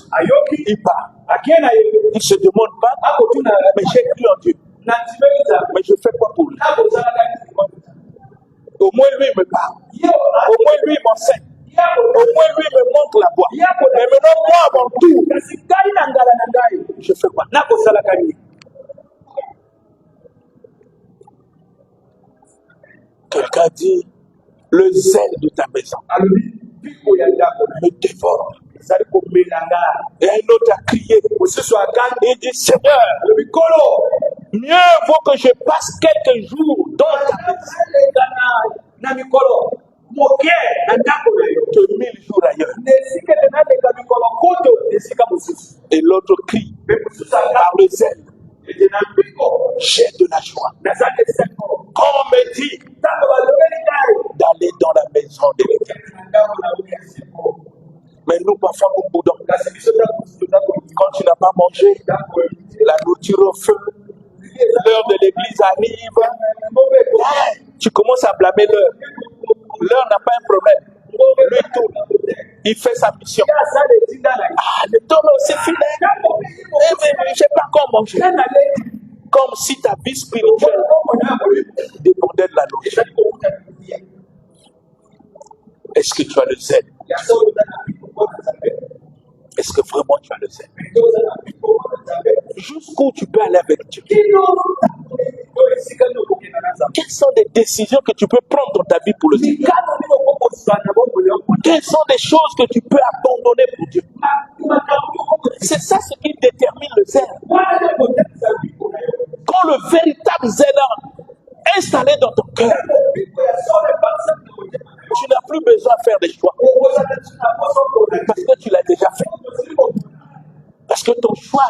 il part. Il ne se demande pas, mais j'ai cru en Dieu. Mais je fais quoi pour lui? Au moins lui me parle. Au moins lui m'enseigne. Au moins lui me montre la voie. Mais maintenant moi avant tout, je fais quoi? Quelqu'un dit, le zèle de ta maison me dévore. Et un autre a crié, il dit, Seigneur, mieux vaut que je passe quelques jours dans ta maison que 1000 jours ailleurs. Et l'autre crie, par le zèle, j'ai de la joie. Quand on me dit d'aller dans la maison de l'Éternel. Mais nous, parfois, nous boudons. Quand tu n'as pas mangé, la nourriture au feu, l'heure de l'église arrive, tu commences à blâmer l'heure. L'heure n'a pas un problème. Lui tourne. Il fait sa mission. Ah, le temps aussi fidèle. Mais je n'ai pas encore mangé. Comme si ta vie spirituelle dépendait de la nourriture. Est-ce que tu as le zèle? Est-ce que vraiment tu as le zèle? Jusqu'où tu peux aller avec Dieu? Quelles sont les décisions que tu peux prendre dans ta vie pour le Seigneur? Quelles sont les choses que tu peux abandonner pour Dieu? C'est ça ce qui détermine le zèle. Quand le véritable zèle est installé dans ton cœur, tu n'as plus besoin de faire des choix. Parce que tu l'as déjà fait. Parce que ton choix,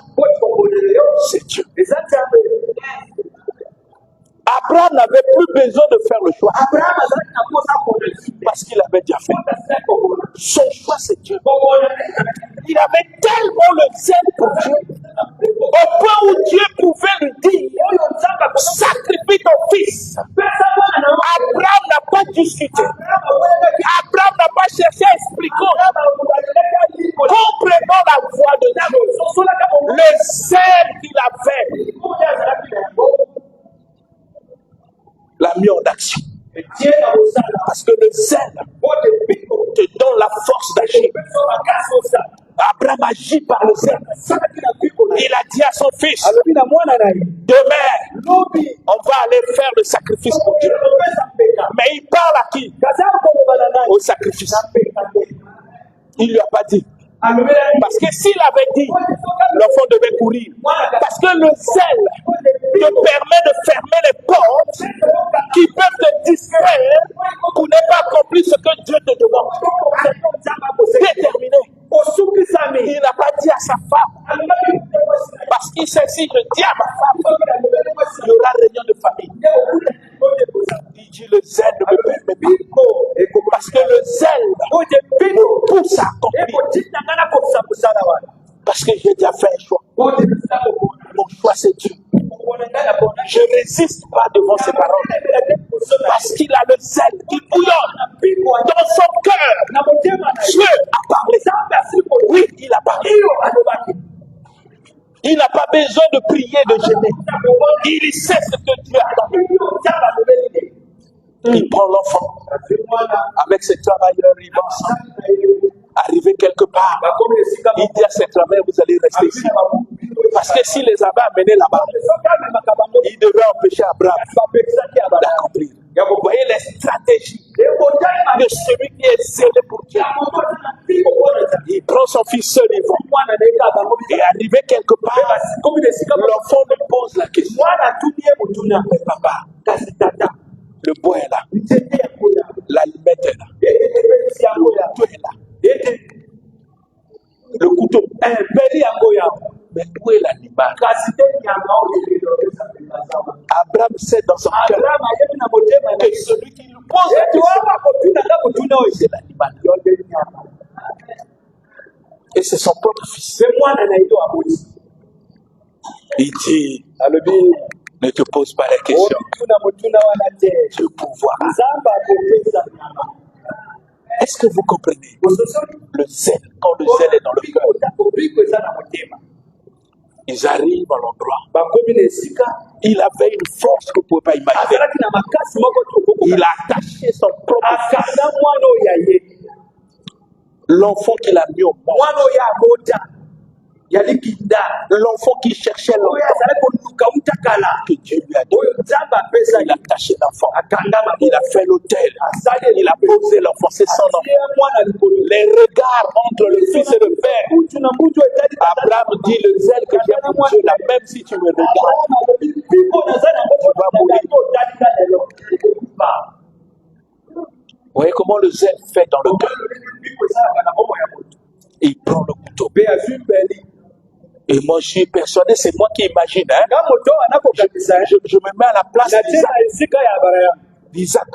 c'est Dieu. Abraham n'avait plus besoin de faire le choix. Parce qu'il avait déjà fait. Son choix, c'est Dieu. Il avait tellement le zèle pour Dieu, au point où Dieu pouvait lui dire, sacrifie ton fils. Abraham n'a pas discuté. Abraham n'a pas cherché à expliquer. Comprenant la voix de Dieu, le zèle qu'il avait, l'a mis en action. Parce que le zèle te donne la force d'agir. Abraham agit par le zèle. Il a dit à son fils, demain, on va aller faire le sacrifice pour Dieu. Mais il parle à qui? Au sacrifice. Il ne lui a pas dit. Parce que s'il avait dit, l'enfant devait courir. Parce que le zèle te permet de fermer les portes qui peuvent te distraire pour ne pas accomplir ce que Dieu te demande. Déterminé. Il n'a pas dit à sa femme. Parce qu'il sait, si je dis à ma femme, il y aura réunion de famille. Il dit, le zèle ne me permet pas. Parce que le zèle me pousse à accomplir. Parce que j'ai déjà fait un choix. Mon choix, c'est Dieu. Je ne résiste pas devant ses paroles. Parce qu'il a le zèle qui bouillonne dans son cœur. Dieu a parlé. Oui, il a parlé. Il n'a pas besoin de prier, de gêner. Il sait ce que Dieu attend. Il prend l'enfant. Avec ses travailleurs, il va ensemble. Arrivé quelque part, il dit à ses travailleurs, vous allez rester ici. Parce que s'il les avait amenés là-bas, il devait empêcher Abraham d'accomplir. Vous voyez les stratégies de celui qui est zélé pour Dieu. Il prend son fils seul et va. Et arrivé quelque part, l'enfant lui pose la question. Mais papa, le bois est là. L'allumette est là. Le couteau est là. Le couteau. Mais où est l'animal? Abraham sait dans son cœur que celui qui lui pose la question, c'est l'animal. Et c'est son propre fils. Il dit, ne te pose pas la question. Tu pouvoir. Est-ce que vous comprenez le zèle, quand le zèle est dans le cœur? Ils arrivent à l'endroit. Il avait une force que vous ne pouvez pas imaginer. Il a attaché son propre fils. L'enfant qu'il a mis au monde. L'enfant qui cherchait l'enfant que Dieu lui a donné. Il a caché l'enfant. Il a fait l'autel. Il a posé l'enfant. C'est son enfant. Les regards entre le fils et le père. Abraham dit, le zèle que j'ai pour Dieu, là, même si tu me regardes, tu vas mourir. Vous voyez comment le zèle fait dans le cœur. Il prend le couteau. Et moi, je suis persuadé, c'est moi qui imagine. Je me mets à la place d'Isaac.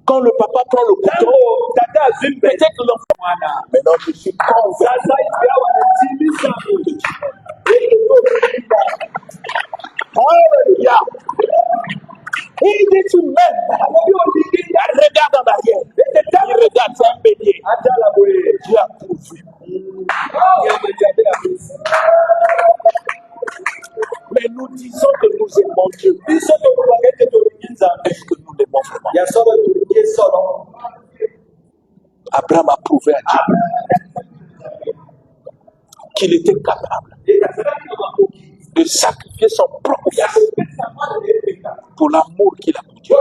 Quand le papa prend le couteau, peut-être que l'enfant. Maintenant, je suis convaincu. Alléluia. Il dit tout de même, regarde en arrière. Il regarde son bélier. Dieu a pourvu. Mais nous disons que nous aimons Dieu. Est-ce que nous l'aimons vraiment? Abraham a prouvé à Dieu qu'il était capable de sacrifier son propre fils pour l'amour qu'il a pour Dieu,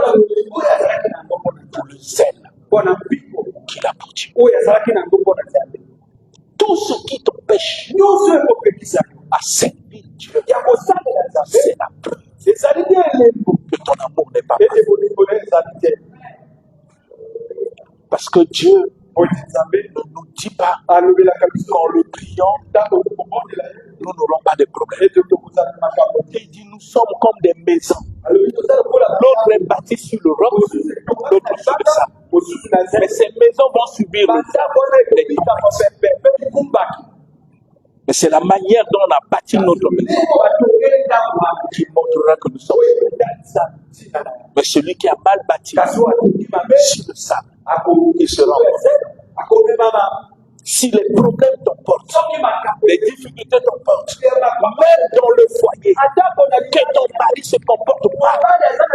pour le zèle qu'il a pour Dieu. Tout ce qui t'empêche à servir Dieu, c'est la preuve que ton amour n'est pas vrai. Parce que Dieu ne nous dit pas qu'en le priant, nous n'aurons pas de problème. Il dit, nous sommes comme des maisons. L'autre est bâti sur le roc, l'autre sur le sable. Mais ces maisons vont subir les difficultés. Mais c'est la manière dont on a bâti notre maison qui montrera que nous sommes. Mais celui qui a mal bâti sur le sable, il sera en. Si les problèmes t'emportent, les difficultés t'emportent, même dans le foyer, que ton mari se comporte mal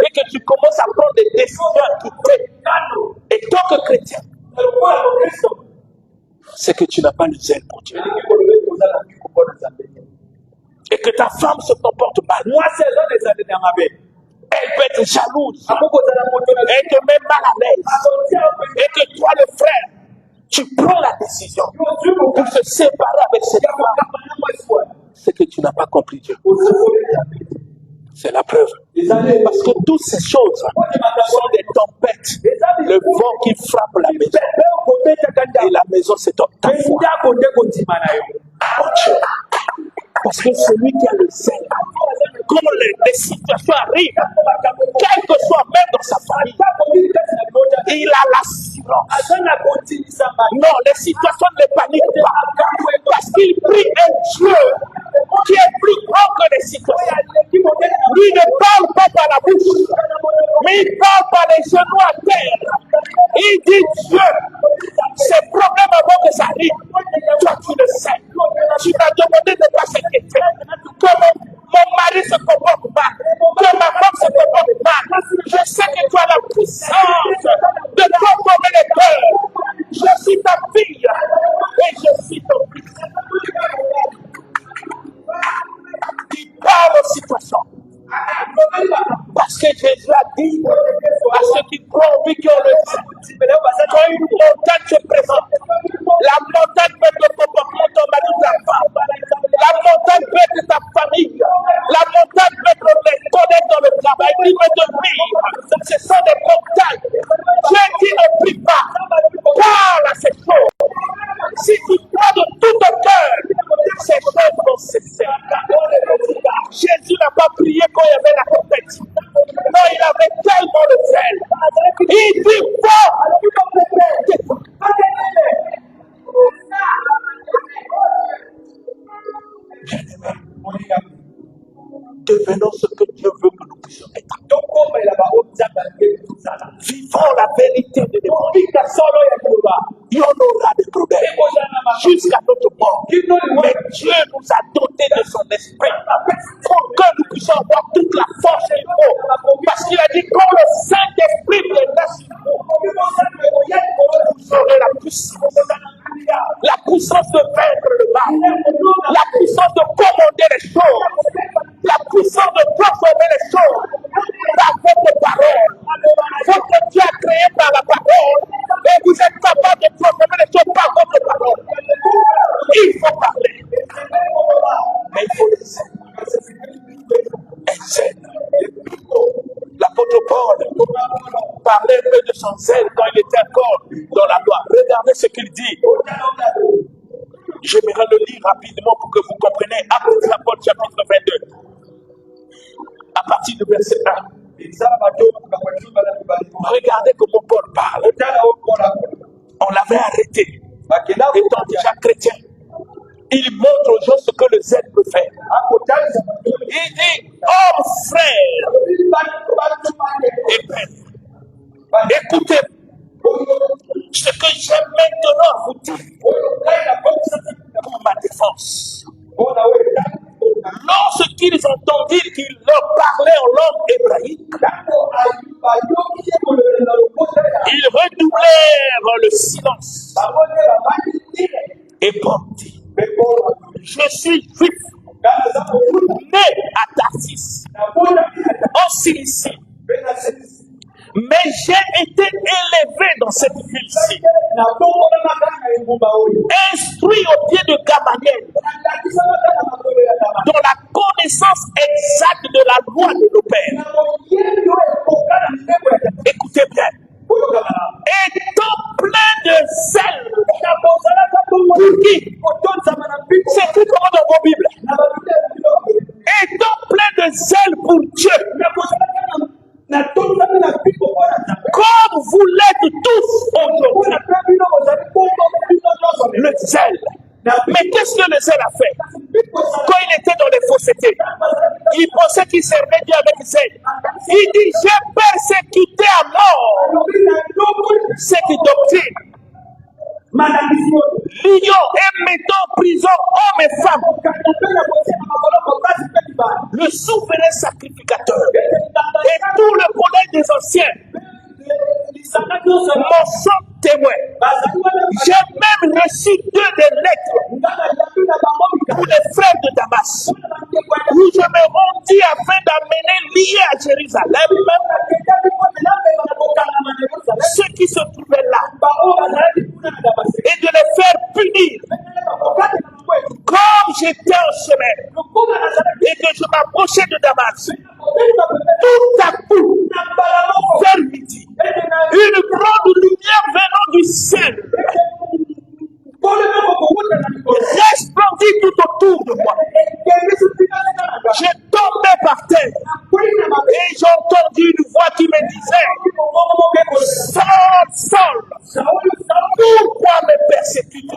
et que tu commences à prendre des décisions qui t'aident, et tant que chrétien, c'est que tu n'as pas le zèle pour Dieu. Et que ta femme se comporte mal. Elle peut être jalouse. Elle te met mal à l'aise. Et que toi, le frère, tu prends la décision de se séparer avec cette femme. C'est que tu n'as pas compris Dieu. C'est la preuve. Parce que toutes ces choses sont des tempêtes. Le vent qui frappe la maison. Et la maison, c'est ta foi. Oh Dieu. Parce que celui qui a le zèle, quand les situations arrivent, quel que soit même dans sa famille, il a l'assurance. Non, les situations ne les paniquent pas. Parce qu'il prie un Dieu qui est plus grand que les situations. Lui ne parle pas par la bouche, mais il parle par les genoux à terre. Il dit Dieu, ces problèmes avant que ça arrive, toi tu le sais. Tu m'as demandé de ne pas s'inquiéter. Que mon mari se comporte pas, que ma femme se comporte pas. Je sais que tu as la puissance de transformer les cœurs. Je suis ta fille et je suis ton fils. Tu parles aux situations. Parce que Jésus a dit à ceux qui croient, oui, qui ont le dans ses ailes. Jésus n'a pas prié quand il y avait la tempête. Non, il avait tellement de zèle. Il dit bon. Devenons ce que Dieu veut que nous puissions être. Vivons la vérité de l'évangile. Il y en aura des problèmes jusqu'à notre mort. Mais Dieu nous a dotés de son esprit pour que nous puissions avoir toute la force et l'amour. Parce qu'il a dit quand le Saint-Esprit viendra sur vous, vous aurez la puissance de vaincre le mal, la puissance de commander les choses, la puissance de transformer les choses par votre parole. Votre Dieu a créé par la parole et vous êtes capable de transformer les choses par votre parole. Il faut parler, mais il faut les aider. L'apôtre Paul parlait un peu de son zèle quand il était encore dans la loi. Regardez ce qu'il dit. J'aimerais le lire rapidement pour que vous compreniez. Apôtre Paul, chapitre 22. À partir du verset 1. Regardez comment Paul parle. On l'avait arrêté. Étant déjà chrétien. Il montre aux gens ce que le zèle peut faire. Il dit, homme frère et père, écoutez ce que j'aime maintenant vous dire pour ma défense. Lorsqu'ils entendirent qu'il leur parlait en langue hébraïque, ils redoublèrent le silence et Paul dit, je suis juif, né à Tarsis, en Cilicie, mais j'ai été élevé dans cette ville-ci, instruit au pied de Gamaliel, dans la connaissance exacte de la loi de nos pères. Écoutez bien. Étant plein de zèle. Pour qui? C'est écrit comment dans vos Bibles? Étant plein de zèle pour Dieu. Comme vous l'êtes tous aujourd'hui. Le zèle. Mais qu'est-ce que le zèle a fait? Quand il était dans les faussetés, il pensait qu'il servait Dieu avec zèle. Il dit, j'ai persécuté à mort cette doctrine. Liant et mettant en prison hommes et femmes. Le souverain sacrificateur et tout le collège des anciens m'en sont témoins. J'ai même reçu 2 des lettres pour les frères de Damas, où je me rendis afin d'amener liés à Jérusalem ceux qui se trouvaient là et de les faire punir. Comme j'étais en chemin et que je m'approchais de Damas, tout à coup, vers midi, une grande lumière venant du ciel resplendit tout autour de moi. J'ai tombé par terre et j'ai entendu une voix qui me disait, Saul, pourquoi me persécutes?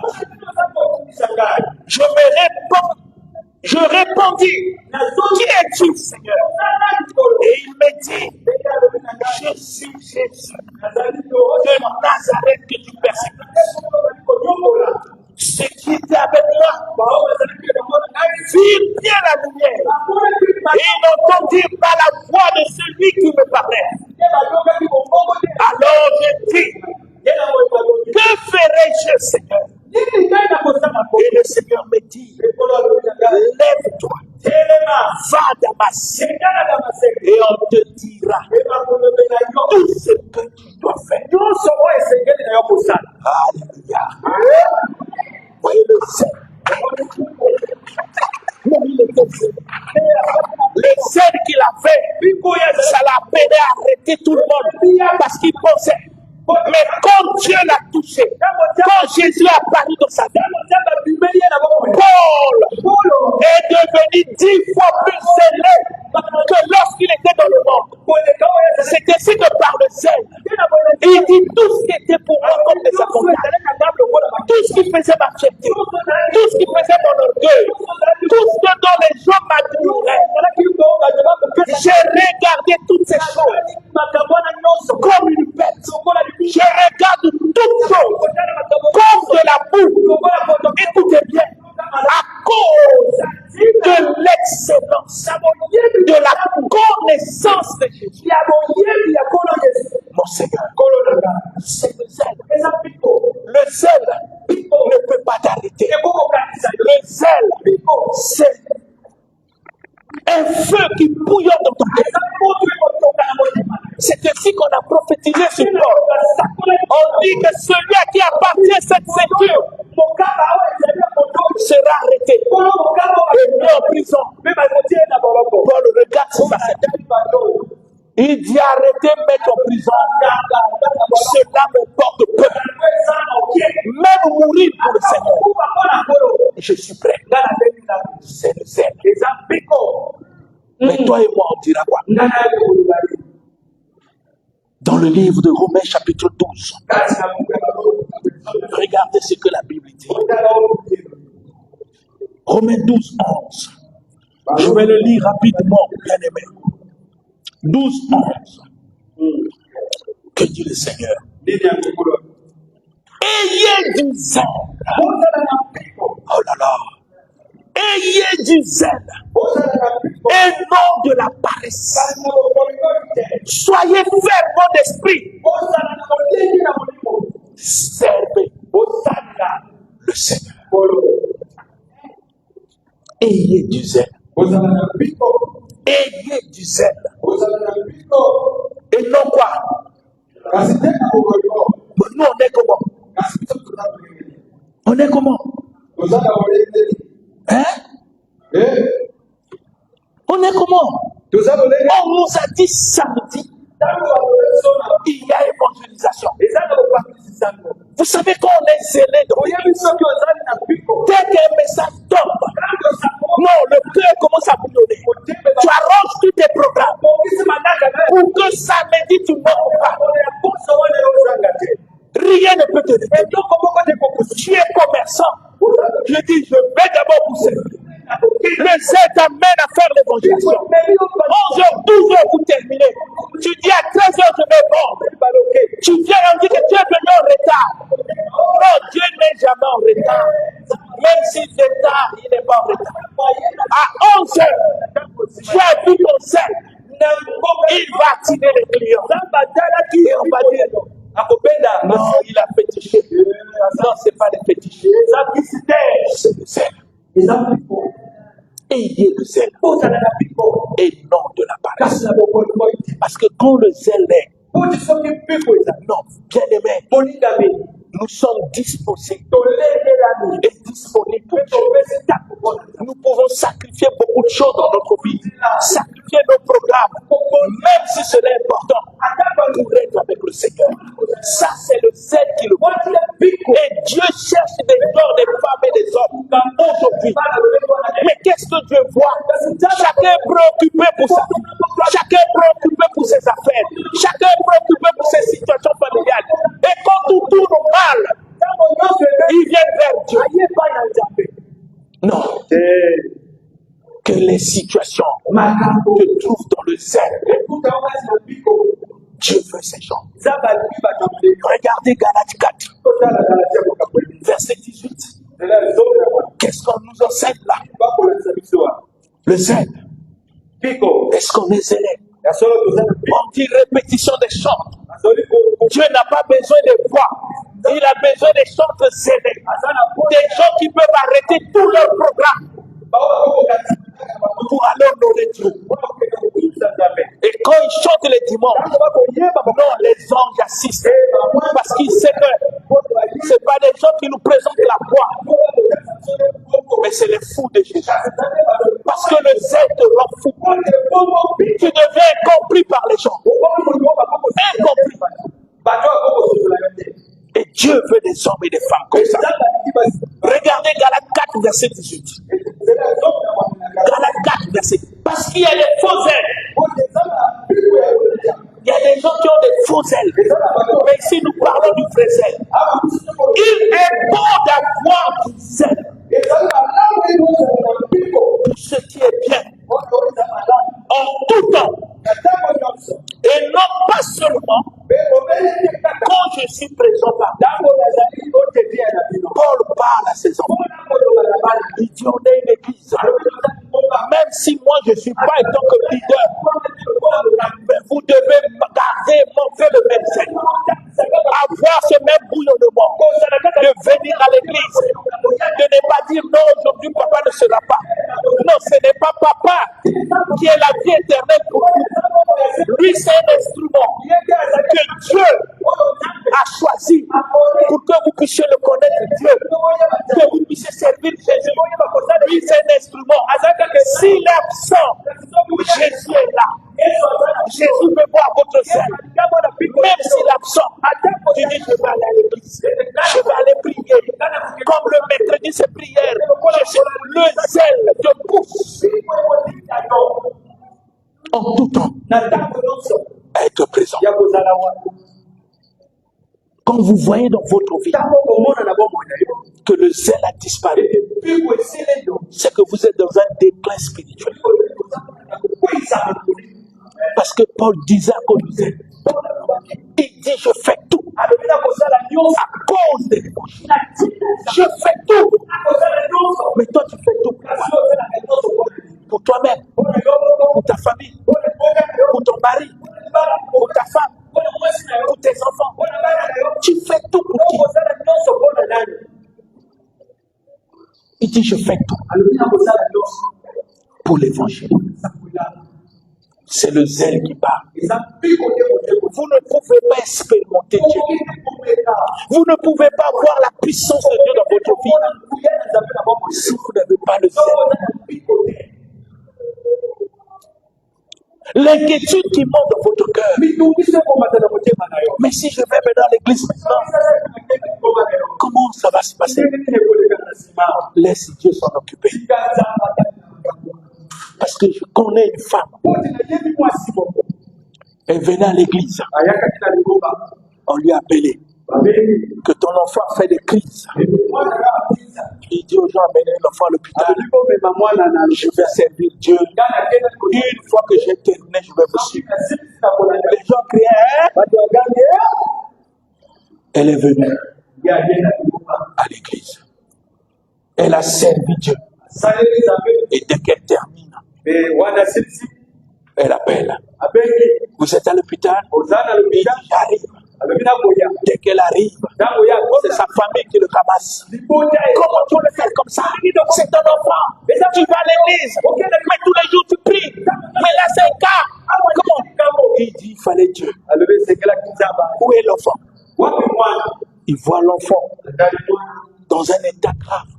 Je répondis, qui es-tu, Seigneur? Et il me dit, je suis Jésus de Nazareth que tu persécutes. Ceux qui étaient avec moi virent bien la lumière et ils entendirent par la voix de celui qui me parlait. Alors j'ai dit, que ferai-je, Seigneur? Et le Seigneur me dit, lève-toi, va à Damas, et on te dira tout ce que tu dois faire. Alléluia. Voyez le zèle. Le zèle qu'il avait, ça l'a appelé à arrêter tout le monde parce qu'il pensait. Mais quand Dieu l'a touché, quand Jésus a apparu dans sa vie, Paul devenu 10 fois plus zélé que lorsqu'il était dans le monde. C'est ainsi que par le zèle, il dit tout ce qui était pour moi comme des accompagnements, tout ce qui faisait ma fierté, tout ce qui faisait mon orgueil, tout ce dont les gens m'admiraient. J'ai regardé toutes ces choses comme une bête. Je regarde toutes choses comme de la boue. Écoutez bien, à cause de l'excellence, de la connaissance de Jésus, mon Seigneur, c'est le zèle. Le zèle ne peut pas t'arrêter. Le zèle, c'est un feu qui bouillonne dans ton cœur. C'est ainsi qu'on a prophétisé sur Paul. On dit que celui à qui appartient cette ceinture sera arrêté et mis en prison. Paul regarde sur sa ceinture. Il dit arrêtez, mettre en prison. Cela me porte peur. Même mourir pour le Seigneur. Je suis prêt. C'est le zèle. Mais toi et moi, on dira quoi? Dans le livre de Romains chapitre 12, regardez ce que la Bible dit. Romains 12, 11. Je vais le lire rapidement, bien aimé. 12, 11. Que dit le Seigneur? Ayez du zèle. Oh là là. Ayez du zèle et non de la paresse. Soyez fermes d'esprit. Servez le Seigneur. Ayez du zèle. Ayez du zèle. Et non quoi? Nous on est comment? On est comment? Hein? On est comment? On nous a dit samedi, il y a évangélisation. Vous savez quand on est zélé, dès qu'un message tombe, non, le cœur commence à bouillonner. Tu arranges tous tes programmes pour que samedi tu ne manques pas. Rien ne peut te détruire. Tu es commerçant. Je dis, je vais d'abord vous servir. Le zèle t'amène à faire l'évangélisation. 11h, 12h, vous terminez. Tu dis à 13h, je vais vendre. Tu viens et on dit que tu es venu en retard. Non, Dieu n'est jamais en retard. Même s'il est tard, il n'est pas en retard. À 11h, tu as vu ton zèle. Il va attirer les clients. Et on va dire, non, il a fétiché. Non, ce n'est pas des fétichés. C'est le zèle. Ayez le zèle et non de la paresse. Parce que quand le zèle est, non, bien aimé, nous sommes disposés et disponibles pour Dieu. Nous pouvons sacrifier beaucoup de choses dans notre vie, sacrifier nos programmes, même si ce n'est important, pour être avec le Seigneur. Ça, c'est le zèle qui le voit. Et Dieu cherche des gens, des femmes et des hommes aujourd'hui. Mais qu'est-ce que Dieu voit? Chacun est préoccupé pour sa vie. Chacun est préoccupé pour ses affaires. Chacun est préoccupé pour ses situations familiales. Et quand tout tourne mal, ils viennent vers Dieu. Non. Que les situations te trouvent dans le zèle. Dieu veut ces gens. Regardez Galates 4, verset 18. Qu'est-ce qu'on nous enseigne là? Le zèle. Est-ce qu'on est zélé? On dit répétition des chants. Dieu n'a pas besoin de voix. Il a besoin des chants zélés. Des gens qui peuvent arrêter tout leur programme pour aller honorer Dieu. Et quand ils chantent les dimanches, non, les anges assistent. Parce qu'ils savent que ce n'est pas des gens qui nous présentent la voie, mais c'est les fous de Jésus. Parce que le zèle te rend fou. Tu deviens incompris par les gens. Incompris. Et Dieu veut des hommes et des femmes comme ça. Regardez Galates 4, verset 18. verset. Parce qu'il y a des faux ailes. Il y a des gens qui ont des faux ailes. Mais ici, nous parlons du vrai zèle. Il est bon d'avoir du zèle pour ce qui est bien, en tout temps, et non pas seulement quand je suis présent par là. Paul parle à ses enfants. Il dit, on est une église. Même si moi je ne suis pas en tant que leader, mais vous devez garder, montrer le même zèle, avoir ce même bouillonnement, de venir à l'église, de ne pas dire non, aujourd'hui papa ne sera pas. Non, ce n'est pas papa qui est la vie éternelle pour vous. Lui, c'est un instrument que Dieu a choisi pour que vous puissiez le connaître, Dieu, que vous puissiez servir Jésus. Lui, c'est un instrument. S'il est absent, Jésus est là. Jésus veut voir votre zèle. Même s'il est absent, tu dis, je vais aller à l'église, je vais aller prier. Comme le maître dit ses prières, le zèle te pousse en tout temps à être présent. Quand vous voyez dans votre vie que le zèle a disparu, c'est que vous êtes dans un déclin spirituel. Parce que Paul disait à cause du zèle, il dit je fais tout à cause des débauches. Je fais tout. Mais toi tu fais tout pour toi-même, pour ta famille, pour ton mari, pour ta femme, pour tes enfants. Tu fais tout pour qui? Il dit je fais tout pour l'évangile. C'est le zèle qui parle. Vous ne pouvez pas expérimenter Dieu. Vous ne pouvez pas voir la puissance de Dieu dans votre vie si vous n'avez pas le zèle. L'inquiétude qui monte dans votre cœur. Mais si je vais maintenant à l'église maintenant, comment ça va se passer? Laisse Dieu s'en occuper. Parce que je connais une femme. Elle venait à l'église. On lui a appelé que ton enfant fait des crises. Il dit aux gens, amenez l'enfant à l'hôpital. Je vais servir Dieu. Une fois que j'ai terminé, je vais vous suivre. Les gens criaient. Elle est venue à l'église. Elle a servi Dieu. Et dès qu'elle termine, elle appelle. Vous êtes à l'hôpital? J'arrive. Dès qu'elle arrive, c'est sa famille qui le ramasse. Comment tu le fais comme ça? C'est ton enfant. Tu vas à l'église, mais tous les jours tu pries. Mais là c'est un cas. Comment? Il dit il fallait Dieu. Où est l'enfant? Il voit l'enfant dans un état grave.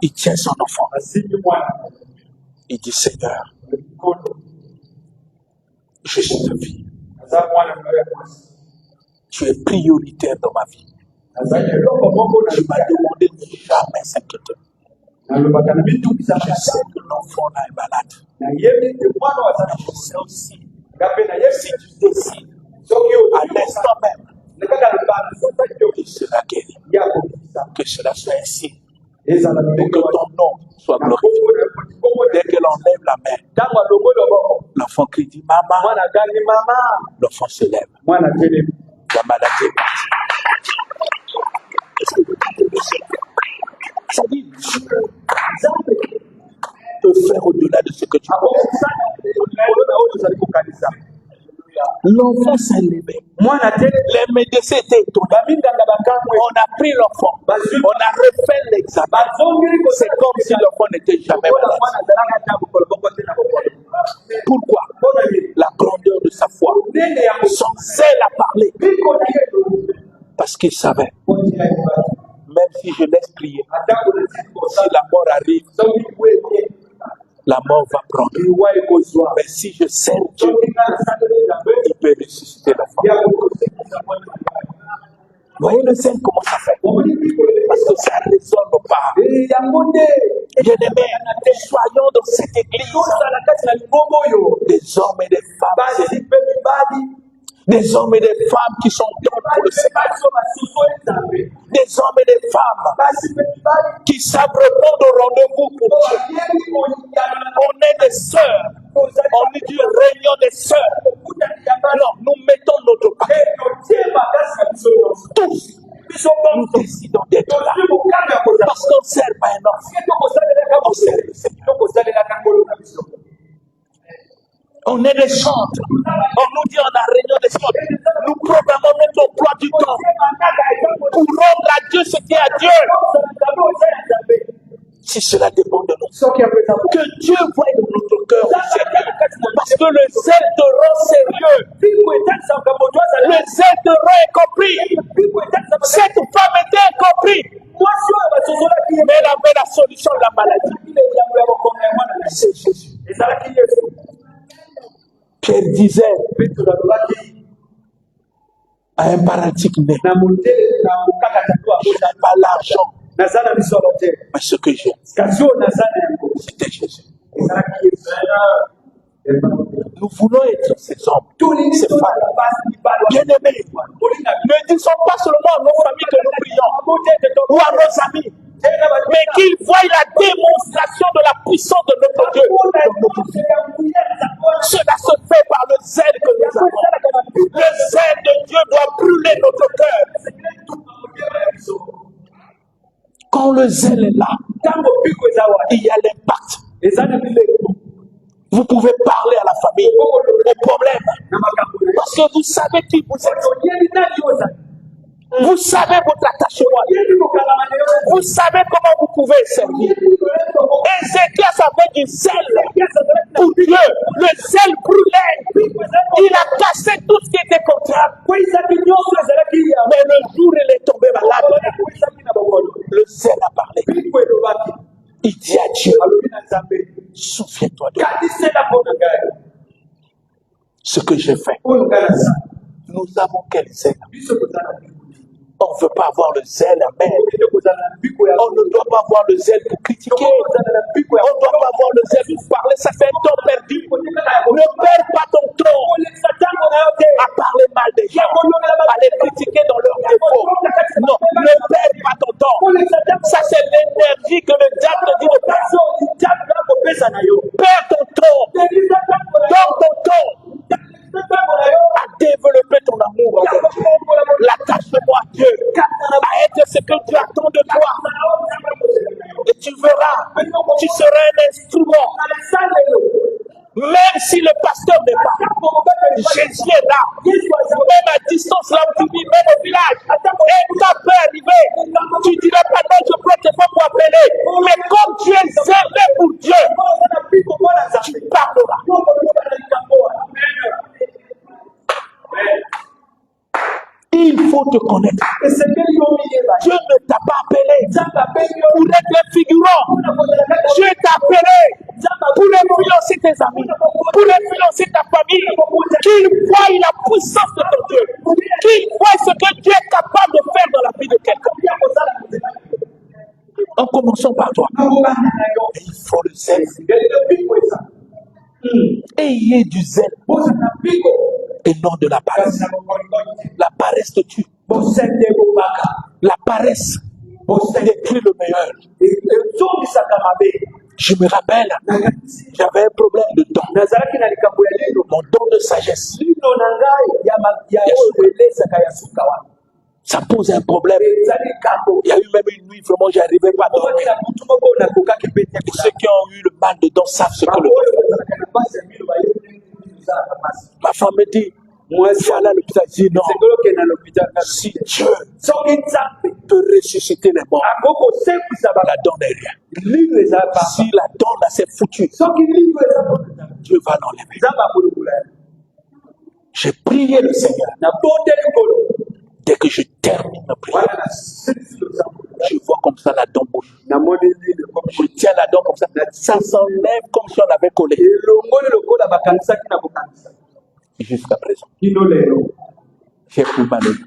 Il tient son enfant. Il dit Seigneur, je suis ta fille. Tu es prioritaire dans ma vie. Tu m'as demandé de jamais s'inquiéter. Je sais que l'enfant là est malade. Je sais aussi, si tu décides à l'instant même qu'il sera guéri, que cela soit ainsi, et que ton nom soit glorifié. Dès qu'elle enlève la main, l'enfant qui dit maman, l'enfant se lève. La maladie est partie. Est-ce que vous comprenez ça? Ça dit Dieu peut faire au-delà de ce que tu penses. L'enfant s'est levé. Les médecins étaient étonnés. On a pris l'enfant. On a refait l'examen. C'est comme si l'enfant n'était jamais malade. Pourquoi? La grandeur de sa foi. Son zèle à parler. Parce qu'il savait, même si je laisse prier, si la mort arrive, la mort va prendre. Mais si je sers Dieu, il peut ressusciter l'enfant. Vous voyez le zèle comment ça fait? Parce que ça ne résonne pas. Bien-aimés, soyons dans cette église des hommes et des femmes, des hommes et des femmes qui sont dons pour le Seigneur, des hommes et des femmes qui savent répondre au rendez-vous pour Dieu. On est des sœurs, on est du réunion des sœurs. Alors nous mettons notre part. Tous, nous décidons d'être là parce qu'on sert pas un homme, on sert le Seigneur. On est des chantres. On nous dit on a réunion des chantres. Nous programmons notre emploi du temps pour rendre à Dieu ce qui est à Dieu. Si cela dépend de nous, que Dieu voie dans notre cœur au sérieux. Parce que le zèle te rend sérieux. Le zèle te rend incompris. Cette femme était incompris. Mais elle avait la solution de la maladie. C'est Jésus. Pierre disait à un paralytique né, je n'ai pas l'argent, mais ce que j'ai, c'était Jésus. Nous voulons être ces hommes, ces femmes, bien-aimés. Ne disons pas seulement à nos familles que nous prions, ou à nos amis, mais qu'ils voient la démonstration de la puissance de notre Dieu. Cela se fait par le zèle que nous avons. Le zèle de Dieu doit brûler notre cœur. Quand le zèle est là, il y a l'impact. Vous pouvez parler à la famille, aux problèmes, parce que vous savez qui vous êtes. Vous savez votre attachement. Vous savez comment vous pouvez servir. Ézéchias avait du zèle pour Dieu. Le zèle brûlait. Il a cassé tout ce qui était contraire. Mais le jour où il est tombé malade, le zèle a parlé. Il dit à Dieu, souviens-toi de moi. Ce que j'ai fait. Nous avons quel zèle? On ne veut pas avoir le zèle amer. On ne doit pas avoir le zèle pour critiquer. On ne doit pas avoir le zèle pour parler. Ça fait un temps perdu. Ne perds pas ton temps à parler mal des gens, à les critiquer dans leurs défauts. Non, ne perds pas ton temps. Ça, c'est l'énergie que le diable te dit de perdre. Perds ton temps. Donne ton temps à développer ton amour envers Dieu, l'attachement à Dieu, à être ce que Dieu attend de toi. Et tu verras, tu seras un instrument. Même si le pasteur n'est pas là, Jésus est là. Même à distance, là où tu vis, même au village. Et ça peut arriver. Tu dirais pas non, je prends tes fois pour appeler. Mais comme tu es zélé pour Dieu, tu parleras. Il faut te connaître. Dieu ne t'a pas appelé pour être un figurant. Dieu t'a appelé pour influencer tes amis, pour influencer ta famille. Qu'il voie la puissance de ton Dieu. Qu'il voie ce que Dieu est capable de faire dans la vie de quelqu'un. En commençant par toi. Et il faut le zèle. Ayez du zèle. Et non de la paresse. La paresse te tue. La paresse détruit le meilleur. Je me rappelle, j'avais un problème de don. Mon don de sagesse. Ça pose un problème. Il y a eu même une nuit, vraiment, je n'arrivais pas à dormir. Ceux qui ont eu le mal de dents savent ce que le Ma femme me dit, moi, il faut aller à l'hôpital. Je dis non. Si Dieu peut ressusciter les morts, la donne est rien. Si la donne là, c'est foutu, Dieu va l'enlever. J'ai prié le Seigneur. Dès que je termine ma prière, je vois comme ça la dent bouge. Je tiens la dent comme ça. Ça s'enlève comme si on l'avait collé. Jusqu'à présent. J'ai pris ma lèvre.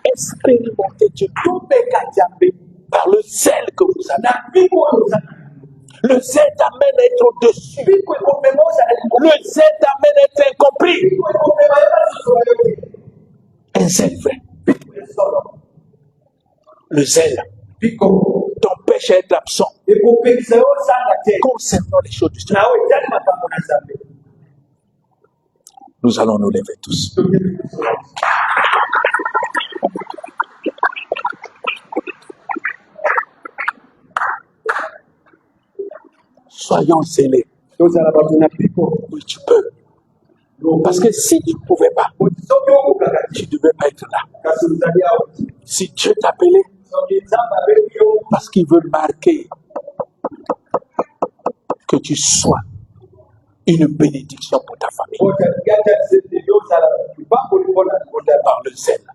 Est-ce expérimenter Dieu par le zèle que vous avez. Le zèle t'amène à être au-dessus. Le zèle t'amène à être incompris. Un zèle vrai. Le zèle t'empêche à être absent concernant les choses du Seigneur. Nous allons nous lever tous. Soyons zélés. Oui, tu peux. Parce que si tu ne pouvais pas, tu ne devais pas être là. Si Dieu t'appelait, parce qu'il veut marquer que tu sois une bénédiction pour ta famille. Par le zèle.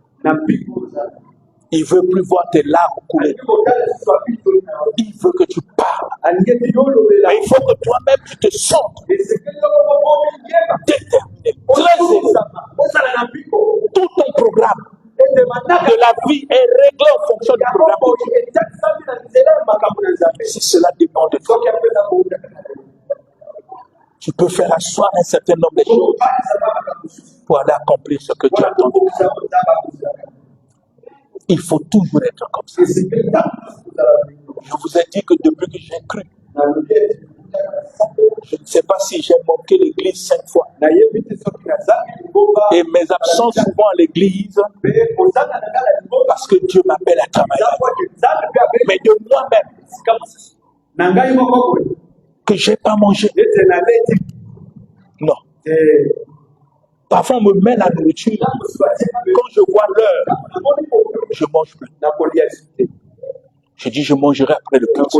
Il veut plus voir tes larmes couler. Il veut que tu parles. Mais il faut que toi-même tu te sentes déterminé, très zélé. Tout ton programme de la vie est réglé en fonction du programme de Dieu. Si cela dépend de toi, tu peux faire asseoir un certain nombre de choses pour aller accomplir ce que Dieu attend de toi. Il faut toujours être comme ça. Je vous ai dit que depuis que j'ai cru, je ne sais pas si j'ai manqué l'église 5 fois. Et mes absences souvent à l'église, parce que Dieu m'appelle à travailler. Mais de moi-même, que je n'ai pas mangé. Non. Parfois, on me met la nourriture. Quand je vois l'heure, je ne mange plus. Je dis, je mangerai après le culte.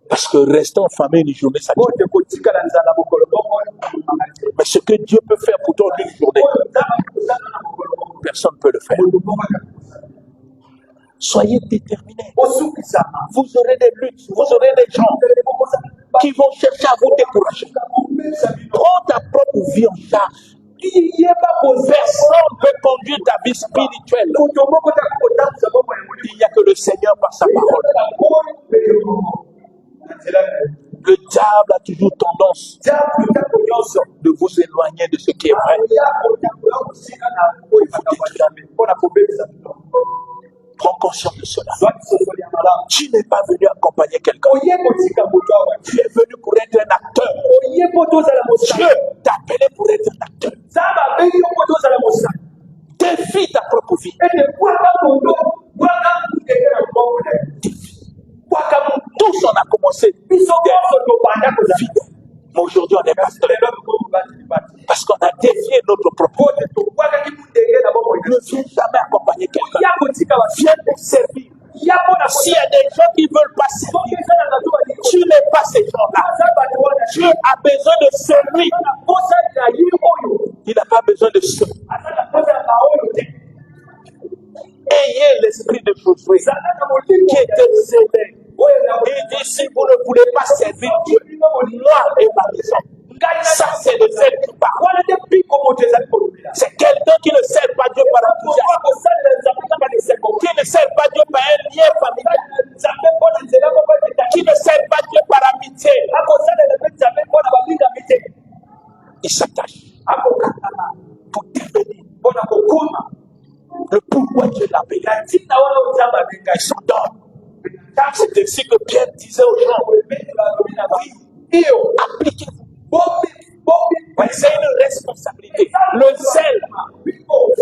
Parce que rester en famille une journée, ça dit. Mais ce que Dieu peut faire pour toi en une journée, personne ne peut le faire. Soyez déterminés. Vous aurez des luttes, vous aurez des gens qui vont chercher à vous décourager. Prends ta propre vie en charge. Personne ne peut conduire ta vie spirituelle. Il n'y a que le Seigneur par sa parole. Le diable a toujours tendance de vous éloigner de ce qui est vrai. Prends conscience de cela. Tu n'es pas venu accompagner quelqu'un. Tu es venu pour être un acteur. Dieu t'a appelé pour être un acteur. Défie ta propre vie. Tous on a commencé. Mais aujourd'hui on est pasteur. Parce qu'on a défié notre propre vie. Ne viens jamais accompagner quelqu'un. Viens pour servir. S'il y a des gens qui ne veulent pas servir, tu n'es pas ces gens-là. Dieu a besoin de servir. Il n'a pas besoin de servir. Ayez l'esprit de Josué qui était zélé. Il dit, si vous ne voulez pas servir Dieu, moi et ma maison. Ça, c'est le zèle qui parle. C'est quelqu'un qui ne sert pas Dieu par enthousiasme, qui ne sert pas Dieu par un lien familial, qui ne sert pas Dieu par amitié. Il s'attache pour devenir le pourquoi Dieu l'a appelé. Ils sont d'or. C'est ainsi que Pierre disait aux gens, oui, appliquez-vous. C'est une responsabilité. Le zèle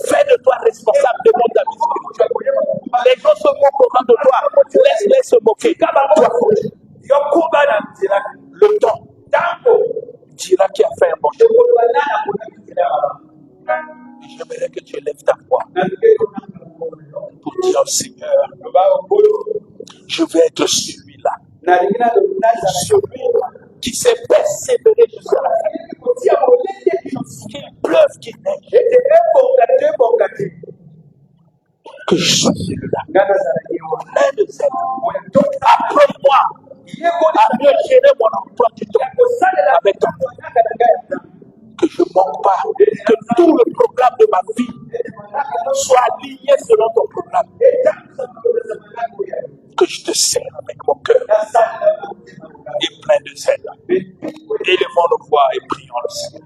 fait de toi responsable de ta vie spirituelle. Les gens se moqueront de toi. Laisse-les se moquer. Toi, le temps dira qui a fait un bon chemin. J'aimerais que tu lèves ta voix pour dire au Seigneur, je vais être celui-là. Celui qui s'est persévéré jusqu'à la fin. Qu'il pleuve, qu'il neige. Que je sois celui-là. Apprends-moi à mieux gérer mon emploi du temps avec toi. Que je ne manque pas, que tout le programme de ma vie sois aligné selon ton programme. Que je te sers avec mon cœur et plein de zèle. Éléments de voix et prions le Seigneur.